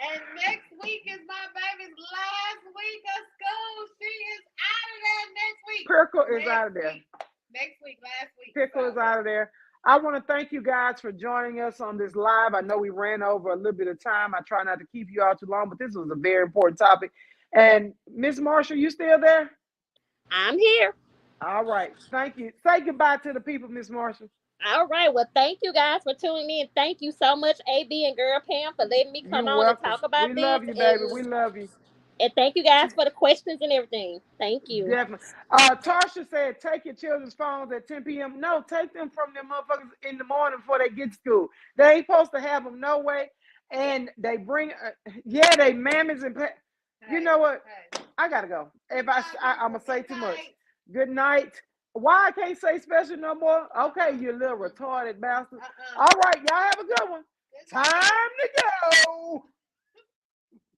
And next week is my baby's last week of school. She is out of there next week. Pickle is out of there. Next week, last week. Pickle is out of there. I want to thank you guys for joining us on this live. I know we ran over a little bit of time. I try not to keep you all too long, but this was a very important topic. And Miss Marshall, you still there? I'm here. All right. Thank you. Say goodbye to the people, Miss Marshall. All right. Well, thank you guys for tuning in. Thank you so much, AB and Girl Pam, for letting me come on and talk about this. We love you, baby. We love you. And thank you guys for the questions and everything. Thank you. Definitely. Tarsha said, take your children's phones at 10 p.m. No, take them from them motherfuckers in the morning before they get to school. They ain't supposed to have them no way. And they bring, they mammies and, you know what? I got to go. If I'm going to say too much. Good night. Why I can't say special no more? Okay, you little retarded bastard. All right, y'all have a good one. Time to go.